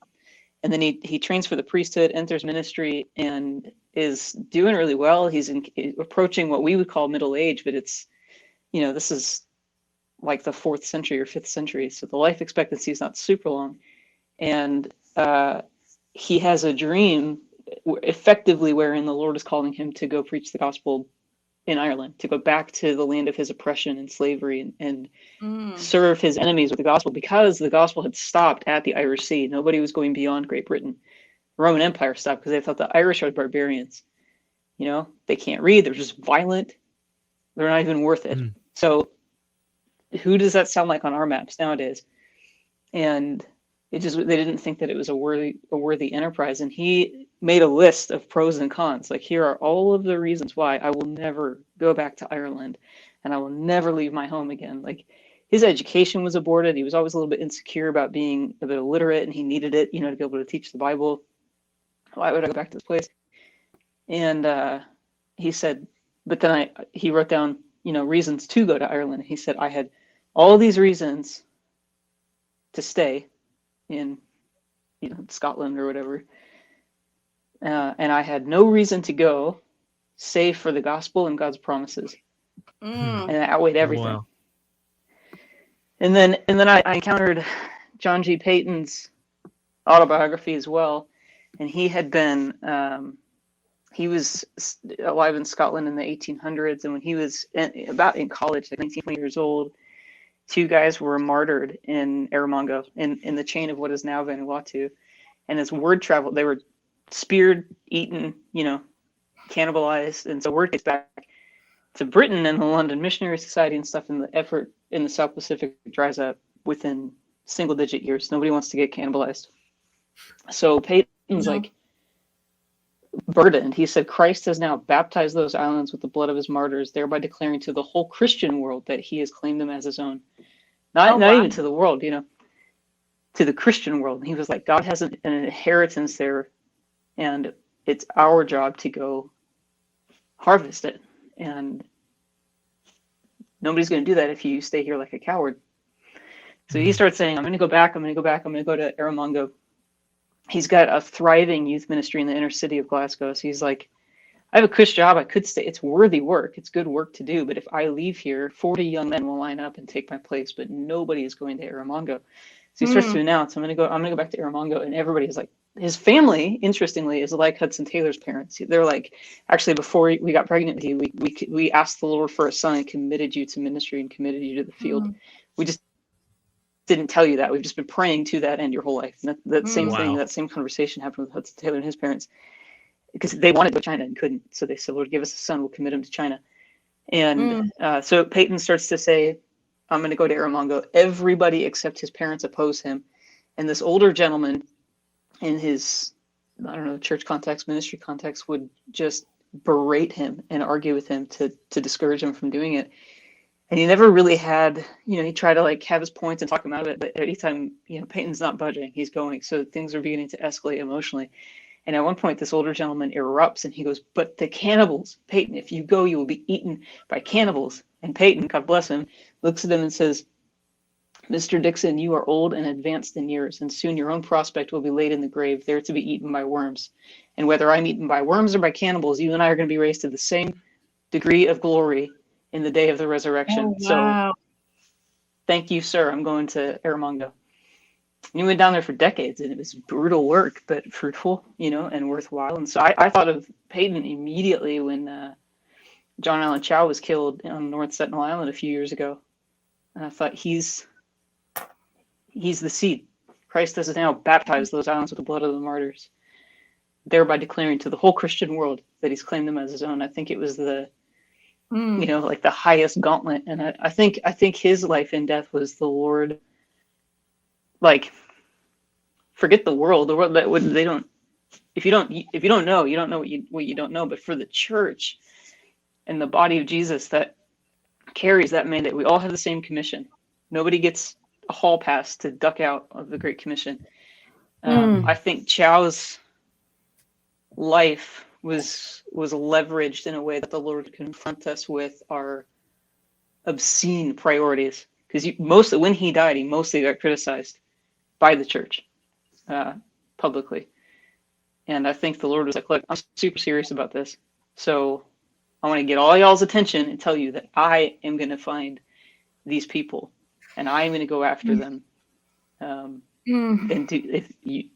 And then he trains for the priesthood, enters ministry, and is doing really well. He's approaching what we would call middle age, but it's, you know, this is like the 4th century or 5th century. So the life expectancy is not super long. And he has a dream effectively wherein the Lord is calling him to go preach the gospel in Ireland, to go back to the land of his oppression and slavery and serve his enemies with the gospel, because the gospel had stopped at the Irish Sea. Nobody was going beyond Great Britain. The Roman Empire stopped because they thought the Irish are barbarians. You know, they can't read. They're just violent. They're not even worth it. So who does that sound like on our maps nowadays? And they didn't think that it was a worthy enterprise. And he made a list of pros and cons. Like, here are all of the reasons why I will never go back to Ireland and I will never leave my home again. Like, his education was aborted. He was always a little bit insecure about being a bit illiterate, and he needed it, you know, to be able to teach the Bible. Why would I go back to this place? And he said, but then he wrote down, you know, reasons to go to Ireland. He said, I had all these reasons to stay in, you know, Scotland or whatever. And I had no reason to go save for the gospel and God's promises. And it outweighed everything. Wow. And then I encountered John G. Payton's autobiography as well. And he had been, he was alive in Scotland in the 1800s. And when he was in college, like 19, 20 years old, 2 guys were martyred in Erromango in the chain of what is now Vanuatu. And as word traveled, they were speared, eaten, cannibalized. And so word gets back to Britain and the London Missionary Society and stuff, and the effort in the South Pacific dries up within single-digit years. Nobody wants to get cannibalized. So Payton's burdened. He said, Christ has now baptized those islands with the blood of his martyrs, thereby declaring to the whole Christian world that he has claimed them as his own. Not even to the world, to the Christian world. And he was like, God has an inheritance there, and it's our job to go harvest it. And nobody's going to do that if you stay here like a coward. So he starts saying, I'm going to go back. I'm going to go to Erromango. He's got a thriving youth ministry in the inner city of Glasgow. So he's like, I have a cush job. I could stay. It's worthy work. It's good work to do. But if I leave here, 40 young men will line up and take my place, but nobody is going to Erromango. So he starts to announce, I'm going to go back to Erromango. And everybody's like, his family, interestingly, is like Hudson Taylor's parents. They're like, actually, before we got pregnant with you, we asked the Lord for a son and committed you to ministry and committed you to the field. We just didn't tell you that. We've just been praying to that end your whole life. And that same thing, that same conversation happened with Hudson Taylor and his parents, because they wanted to go to China and couldn't. So they said, Lord, give us a son. We'll commit him to China. And so Payton starts to say, I'm going to go to Erromango. Everybody except his parents oppose him. And this older gentleman in his, church context, ministry context, would just berate him and argue with him to discourage him from doing it. And he never really had, he tried to like have his points and talk him out of it. But anytime, Payton's not budging, he's going. So things are beginning to escalate emotionally. And at one point, this older gentleman erupts and he goes, but the cannibals, Payton, if you go, you will be eaten by cannibals. And Payton, God bless him, looks at him and says, Mr. Dixon, you are old and advanced in years, and soon your own prospect will be laid in the grave, there to be eaten by worms. And whether I'm eaten by worms or by cannibals, you and I are going to be raised to the same degree of glory in the day of the resurrection. Oh, wow. So thank you, sir. I'm going to Erromango. And he went down there for decades, and it was brutal work, but fruitful, and worthwhile. And so I thought of Payton immediately when John Allen Chow was killed on North Sentinel Island a few years ago. And I thought, he's the seed. Christ has now baptized those islands with the blood of the martyrs, thereby declaring to the whole Christian world that he's claimed them as his own. I think it was the, like the highest gauntlet. And I think his life and death was the Lord, like, forget the world. The world, they don't, if you don't know, you don't know what you don't know. But for the church and the body of Jesus that carries that mandate, we all have the same commission. Nobody gets a hall pass to duck out of the Great Commission. I think Chow's life was leveraged in a way that the Lord would confront us with our obscene priorities. Because mostly when he died, he mostly got criticized by the church publicly. And I think the Lord was like, look, I'm super serious about this. So I want to get all y'all's attention and tell you that I am going to find these people and I am going to go after them. And if you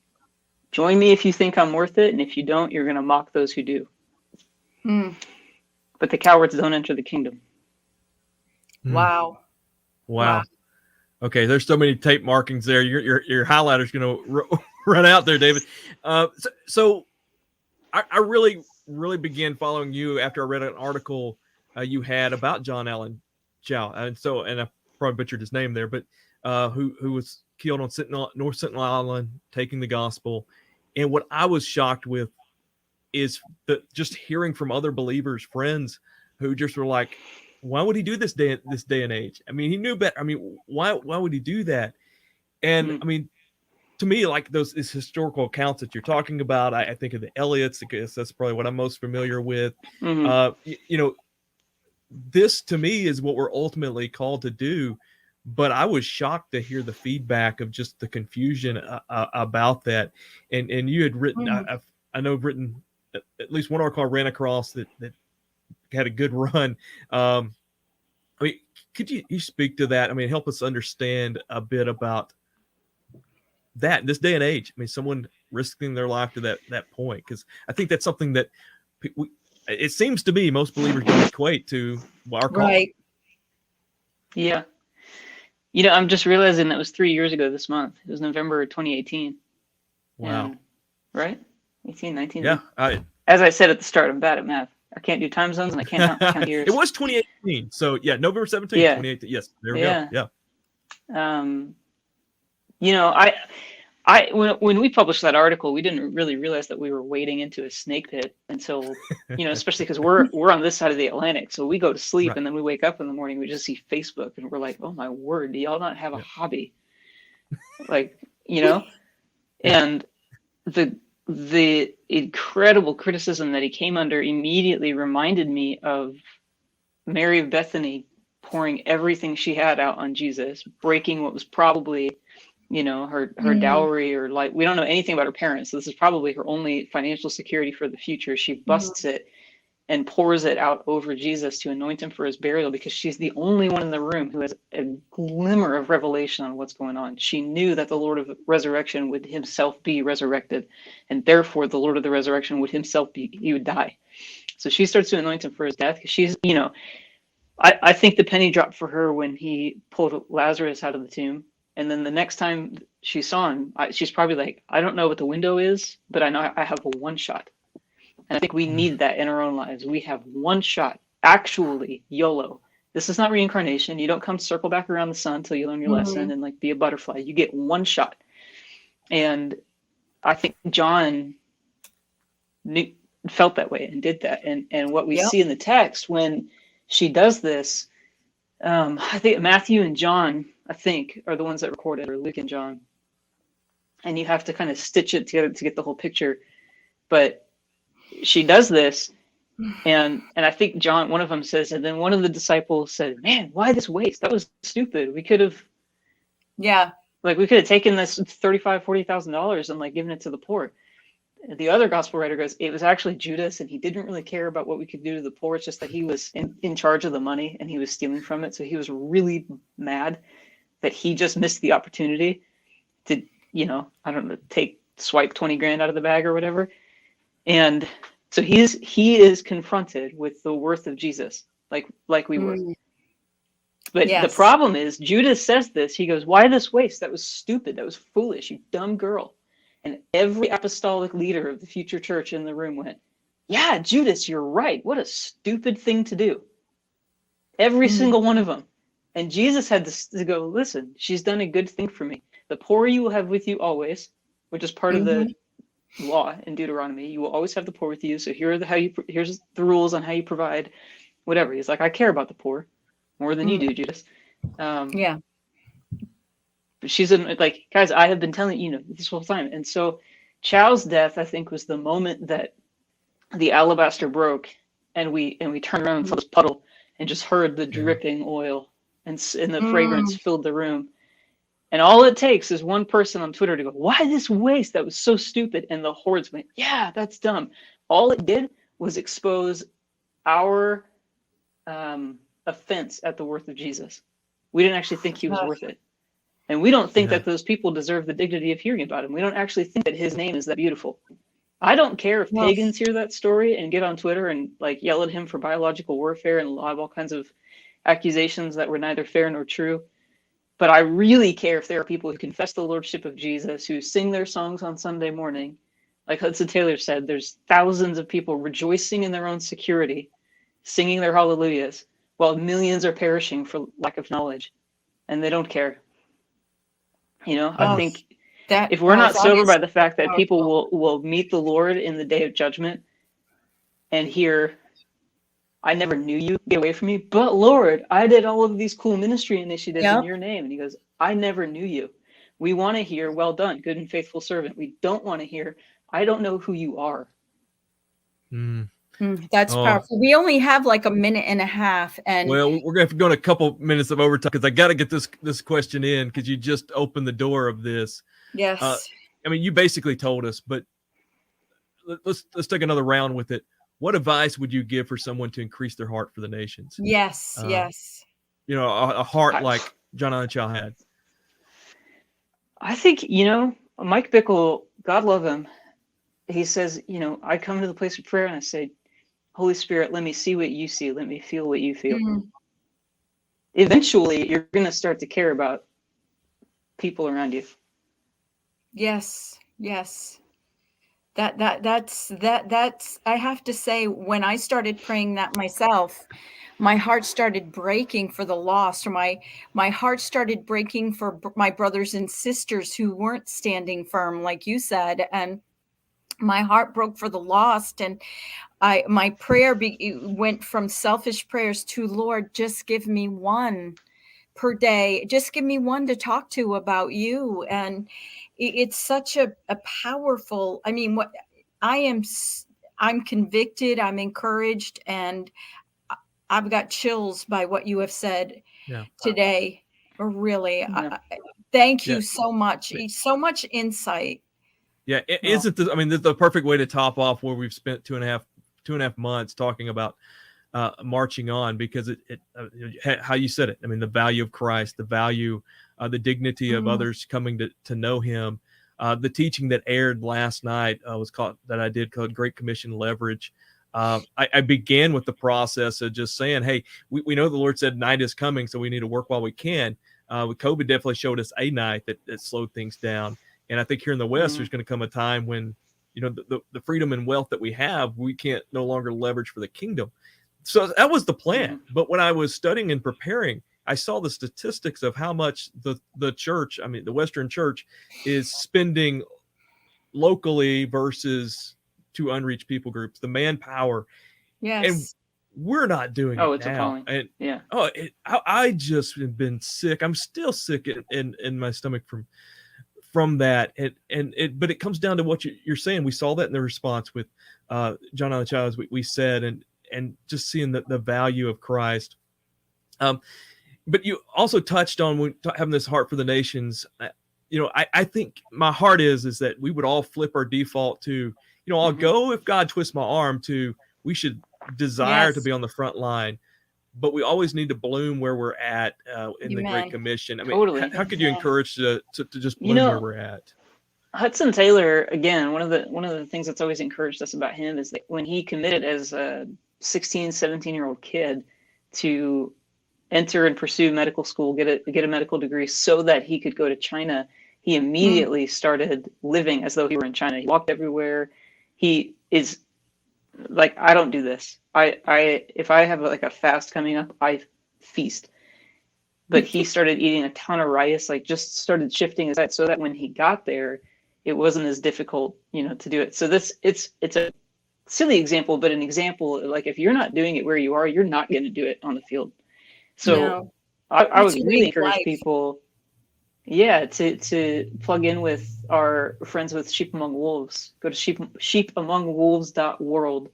join me, if you think I'm worth it. And if you don't, you're going to mock those who do. But the cowards don't enter the kingdom. Wow. Okay, there's so many tape markings there. Your highlighter's going to run out there, David. So I really began following you after I read an article you had about John Allen Chow, and I probably butchered his name there, but who was killed on North Sentinel Island, taking the gospel. And what I was shocked with is just hearing from other believers, friends, who just were like, why would he do this day and age? I mean, he knew better. I mean, why would he do that? And I mean, to me, like those historical accounts that you're talking about, I think of the Elliots, because that's probably what I'm most familiar with. This to me is what we're ultimately called to do. But I was shocked to hear the feedback of just the confusion about that. And you had written, I know written at least one article I ran across that had a good run. I mean, could you speak to that? I mean, help us understand a bit about that in this day and age. I mean, someone risking their life to that point, because I think that's something that it seems to me most believers don't equate to our call. Right. Yeah. I'm just realizing that was 3 years ago this month. It was November 2018. Wow. And, right? 18, 19. Yeah. As I said at the start, I'm bad at math. I can't do time zones and I can't count years. It was 2018. So yeah, November 17th, 2018. Yes. There we go. Yeah. When we published that article, we didn't really realize that we were wading into a snake pit until, especially because we're on this side of the Atlantic. So we go to sleep and then we wake up in the morning, we just see Facebook and we're like, oh my word, do y'all not have a hobby? Like, and the incredible criticism that he came under immediately reminded me of Mary of Bethany pouring everything she had out on Jesus, breaking what was probably her dowry, or like, we don't know anything about her parents. So this is probably her only financial security for the future. She busts it and pours it out over Jesus to anoint him for his burial, because she's the only one in the room who has a glimmer of revelation on what's going on. She knew that the Lord of the resurrection would himself be resurrected, and therefore the Lord of the resurrection would himself he would die. So she starts to anoint him for his death. She's, I think the penny dropped for her when he pulled Lazarus out of the tomb. And then the next time she saw him, she's probably like, I don't know what the window is, but I know I have a one shot. And I think we need that in our own lives. We have one shot, actually, YOLO. This is not reincarnation. You don't come circle back around the sun until you learn your lesson and like be a butterfly. You get one shot. And I think John felt that way and did that. And what we see in the text when she does this, I think Matthew and John, are the ones that recorded, or Luke and John. And you have to kind of stitch it together to get the whole picture. But she does this, and I think John, one of them says, and then one of the disciples said, man, why this waste? That was stupid. We could have taken this $35,000-$40,000 and like given it to the poor. The other gospel writer goes, it was actually Judas, and he didn't really care about what we could do to the poor. It's just that he was in charge of the money and he was stealing from it. So he was really mad that he just missed the opportunity to, I don't know, swipe 20 grand out of the bag or whatever. And so he is confronted with the worth of Jesus, like we were. But the problem is, Judas says this. He goes, why this waste? That was stupid. That was foolish, you dumb girl. And every apostolic leader of the future church in the room went, yeah, Judas, you're right. What a stupid thing to do. Every single one of them. And Jesus had to go, listen, she's done a good thing for me. The poor you will have with you always, which is part of the law in Deuteronomy. You will always have the poor with you. So here's the rules on how you provide whatever. He's like, I care about the poor more than you do, Judas. But she's like, guys, I have been telling you this whole time. And so Chow's death, I think, was the moment that the alabaster broke, and we turned around and saw this puddle and just heard the dripping oil, and the fragrance filled the room. And all it takes is one person on Twitter to go, why this waste? That was so stupid. And the hordes went, yeah, that's dumb. All it did was expose our offense at the worth of Jesus. We didn't actually think he was worth it. And we don't think that those people deserve the dignity of hearing about him. We don't actually think that his name is that beautiful. I don't care if pagans hear that story and get on Twitter and like yell at him for biological warfare and lob all kinds of accusations that were neither fair nor true. But I really care if there are people who confess the lordship of Jesus, who sing their songs on Sunday morning. Like Hudson Taylor said, there's thousands of people rejoicing in their own security, singing their hallelujahs, while millions are perishing for lack of knowledge, and they don't care. I think that if we're not sober by the fact that people will meet the Lord in the day of judgment and hear, I never knew you, get away from me, but Lord, I did all of these cool ministry initiatives in your name. And he goes, I never knew you. We want to hear, well done, good and faithful servant. We don't want to hear, I don't know who you are. That's powerful. We only have like a minute and a half, and we're gonna have to go in a couple minutes of overtime because I got to get this question in, because you just opened the door of this. Yes. I mean, you basically told us, but let's take another round with it. What advice would you give for someone to increase their heart for the nations? Yes. A heart like John Untitled had. I think, Mike Bickle, God love him, he says, I come to the place of prayer and I say, Holy Spirit, let me see what you see. Let me feel what you feel. eventually you're going to start to care about people around you. Yes. That's I have to say, when I started praying that myself, my heart started breaking for the lost, or my heart started breaking for my brothers and sisters who weren't standing firm, like you said, and my heart broke for the lost. And my prayer went from selfish prayers to, Lord, just give me one per day. Just give me one to talk to about you. And it's such a powerful, I mean, what I'm convicted, I'm encouraged, and I've got chills by what you have said today. Really. Yeah. Thank you so much. So much insight. Yeah. Isn't this, I mean, the perfect way to top off where we've spent two and a half months talking about marching on, because how you said it. I mean, the value of Christ, the value, the dignity of others coming to know him. The teaching that aired last night called Great Commission Leverage. I began with the process of just saying, hey, we know the Lord said night is coming, so we need to work while we can. COVID definitely showed us a night that slowed things down. And I think here in the West, there's going to come a time when, the freedom and wealth that we have, we can't no longer leverage for the kingdom. So that was the plan. But when I was studying and preparing, I saw the statistics of how much the church, I mean, the Western church, is spending locally versus to unreached people groups, the manpower. Yes. And we're not doing it it's now. Appalling. And yeah. I just have been sick. I'm still sick in my stomach from that. But it comes down to what you're saying. We saw that in the response with John on the Child, as we said, and just seeing the value of Christ. But you also touched on having this heart for the nations. I think my heart is that we would all flip our default to, I'll go if God twists my arm, to we should desire to be on the front line, but we always need to bloom where we're at in the Great Commission. I mean, totally. How could you encourage to just bloom where we're at? Hudson Taylor, again, one of the things that's always encouraged us about him is that when he committed as a 16, 17-year-old kid to enter and pursue medical school, get a medical degree so that he could go to China, he immediately started living as though he were in China. He walked everywhere. He is like, I don't do this. If I have like a fast coming up, I feast. But he started eating a ton of rice, like just started shifting his diet so that when he got there, it wasn't as difficult, to do it. So it's a silly example, but an example, like if you're not doing it where you are, you're not going to do it on the field. So I would really encourage people, to plug in with our friends with Sheep Among Wolves. Go to sheepamongwolves.world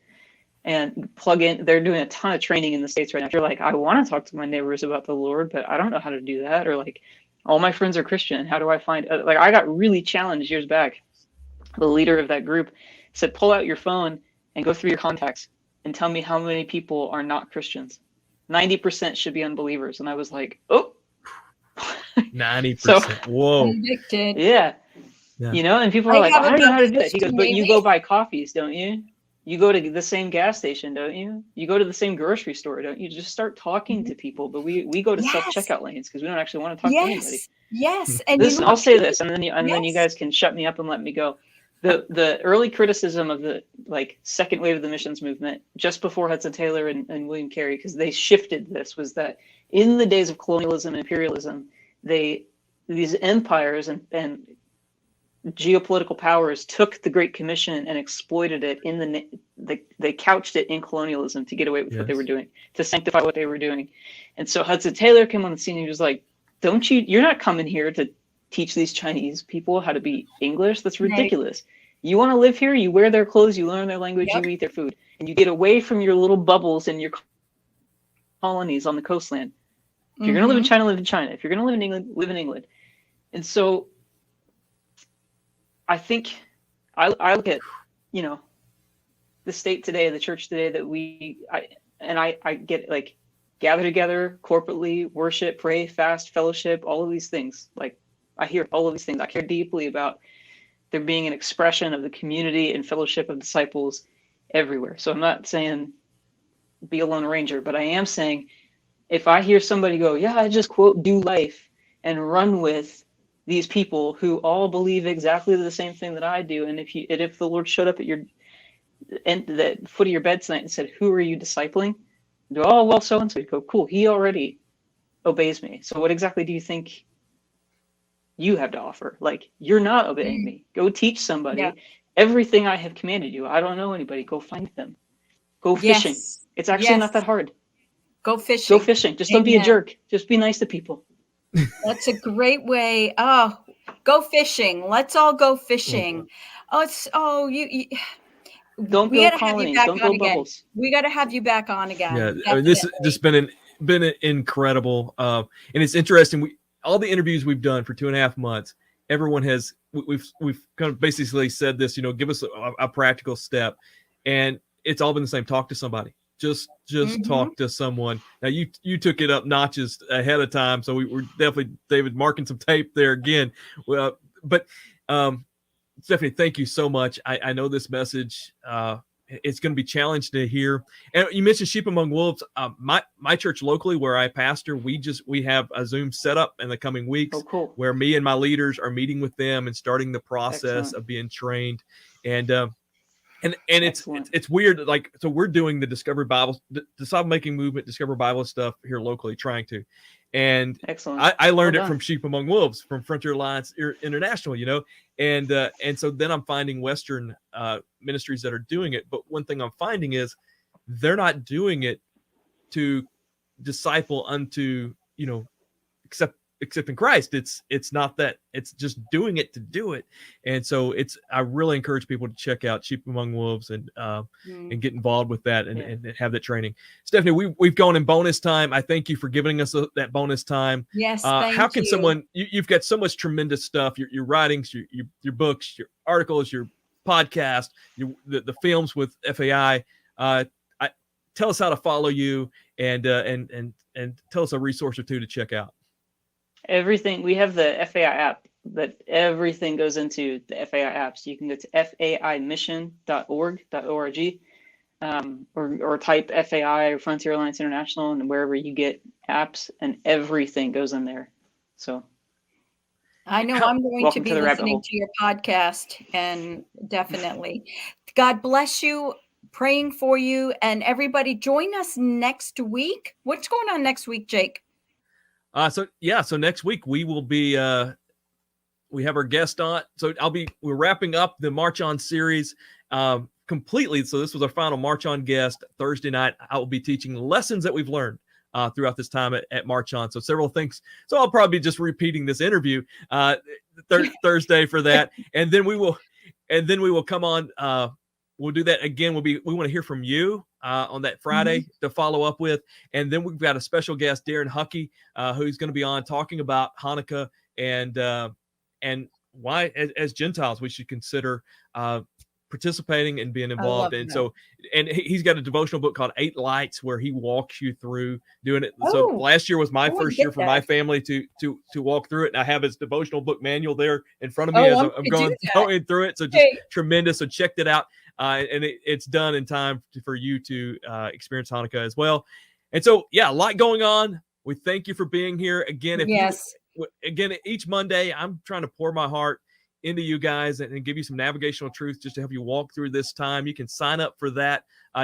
and plug in. They're doing a ton of training in the States right now. If you're like, I want to talk to my neighbors about the Lord, but I don't know how to do that. Or like, all my friends are Christian. How do I find, I got really challenged years back. The leader of that group said, pull out your phone and go through your contacts and tell me how many people are not Christians. 90% should be unbelievers. And I was like, oh, 90%. So, whoa. Convicted. Yeah. And people are like, I don't know how to do it. He goes, but you go buy coffees, don't you? You go to the same gas station, don't you? You go to the same grocery store, don't you? Just start talking to people. But we go to self-checkout lanes because we don't actually want to talk to anybody. Yes. And I'll say this, and then you guys can shut me up and let me go. The early criticism of the second wave of the missions movement, just before Hudson Taylor and William Carey, because they shifted this, was that in the days of colonialism and imperialism, these empires and geopolitical powers took the Great Commission and exploited it they couched it in colonialism to get away with what they were doing, to sanctify what they were doing. And so Hudson Taylor came on the scene and he was like, you're not coming here to teach these Chinese people how to be English. That's ridiculous. Right. You want to live here, you wear their clothes, you learn their language, you eat their food, and you get away from your little bubbles and your colonies on the coastland. If you're going to live in China, live in China. If you're going to live in England, live in England. And so I think I look at, the state today, the church today, that I get like gather together corporately, worship, pray, fast, fellowship, all of these things. Like I hear all of these things. I care deeply about there being an expression of the community and fellowship of disciples everywhere. So I'm not saying be a lone ranger, but I am saying if I hear somebody go, yeah, I just quote do life and run with these people who all believe exactly the same thing that I do, and if the Lord showed up at the foot of your bed tonight and said, who are you discipling? You go, oh, well, so and so. You go, cool. He already obeys me. So what exactly do you think you have to offer? Like, you're not obeying me. Go teach somebody everything I have commanded you. I don't know anybody. Go find them. Go fishing. It's actually not that hard. Go fishing. Go fishing. Just don't be a jerk. Just be nice to people. That's a great way. Oh, go fishing. Let's all go fishing. You don't build colonies. Don't build bubbles. We got to have you back on again. Yeah, I mean, this has just been incredible. And it's interesting. All the interviews we've done for 2.5 months, everyone has we've kind of basically said this. Give us a practical step, and it's all been the same. Talk to somebody. Just talk to someone. Now you took it up notches ahead of time, so we're definitely, David, marking some tape there again. Well, but Stephanie, thank you so much. I know this message it's going to be challenged to hear. And you mentioned sheep among wolves. My church locally, where I pastor, we have a Zoom setup in the coming weeks. Oh, cool. Where me and my leaders are meeting with them and starting the process of being trained. And it's weird. Like, so we're doing the Discovery Bible, Disciple Making Movement, Discover Bible stuff here locally, trying to. And I learned it from Sheep Among Wolves, from Frontier Alliance International, and so then I'm finding Western ministries that are doing it. But one thing I'm finding is they're not doing it to disciple unto, except in Christ. It's not that. It's just doing it to do it. And so I really encourage people to check out Sheep Among Wolves and get involved with that and have that training. Stephanie, we've gone in bonus time. I thank you for giving us that bonus time. Yes. How can someone, you've got so much tremendous stuff, your writings, your books, your articles, your podcast, the films with FAI. Tell us how to follow you and tell us a resource or two to check out. Everything. We have the FAI app that everything goes into the FAI app. So you can go to faimission.org, or type FAI or Frontier Alliance International, and wherever you get apps, and everything goes in there. So I know I'm going to be listening to your podcast, and definitely. God bless you. Praying for you, and everybody join us next week. What's going on next week, Jake? So next week we will be, we have our guest on. So we're wrapping up the March On series completely. So this was our final March On guest. Thursday night, I will be teaching lessons that we've learned throughout this time at March On. So several things. So I'll probably be just repeating this interview Thursday for that. And then we will come on. We'll do that again. We want to hear from you on that Friday to follow up with. And then we've got a special guest, Darren Huckey, who's going to be on talking about Hanukkah and why, as Gentiles, we should consider participating and being involved. And so, and he's got a devotional book called 8 Lights, where he walks you through doing it. So last year was my first year for my family to walk through it. And I have his devotional book manual there in front of me as I'm going through it. So just tremendous. So check it out. And it's done in time for you to experience Hanukkah as well. And so, a lot going on. We thank you for being here again. Again, each Monday, I'm trying to pour my heart into you guys and give you some navigational truth just to help you walk through this time. You can sign up for that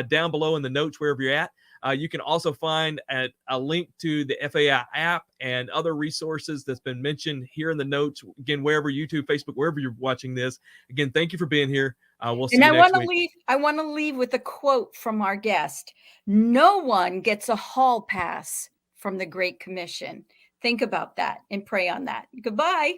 down below in the notes wherever you're at. You can also find a link to the FAI app and other resources that's been mentioned here in the notes. Again, wherever, YouTube, Facebook, wherever you're watching this. Again, thank you for being here. We'll see you next week. I want to leave with a quote from our guest. No one gets a hall pass from the Great Commission. Think about that and pray on that. Goodbye.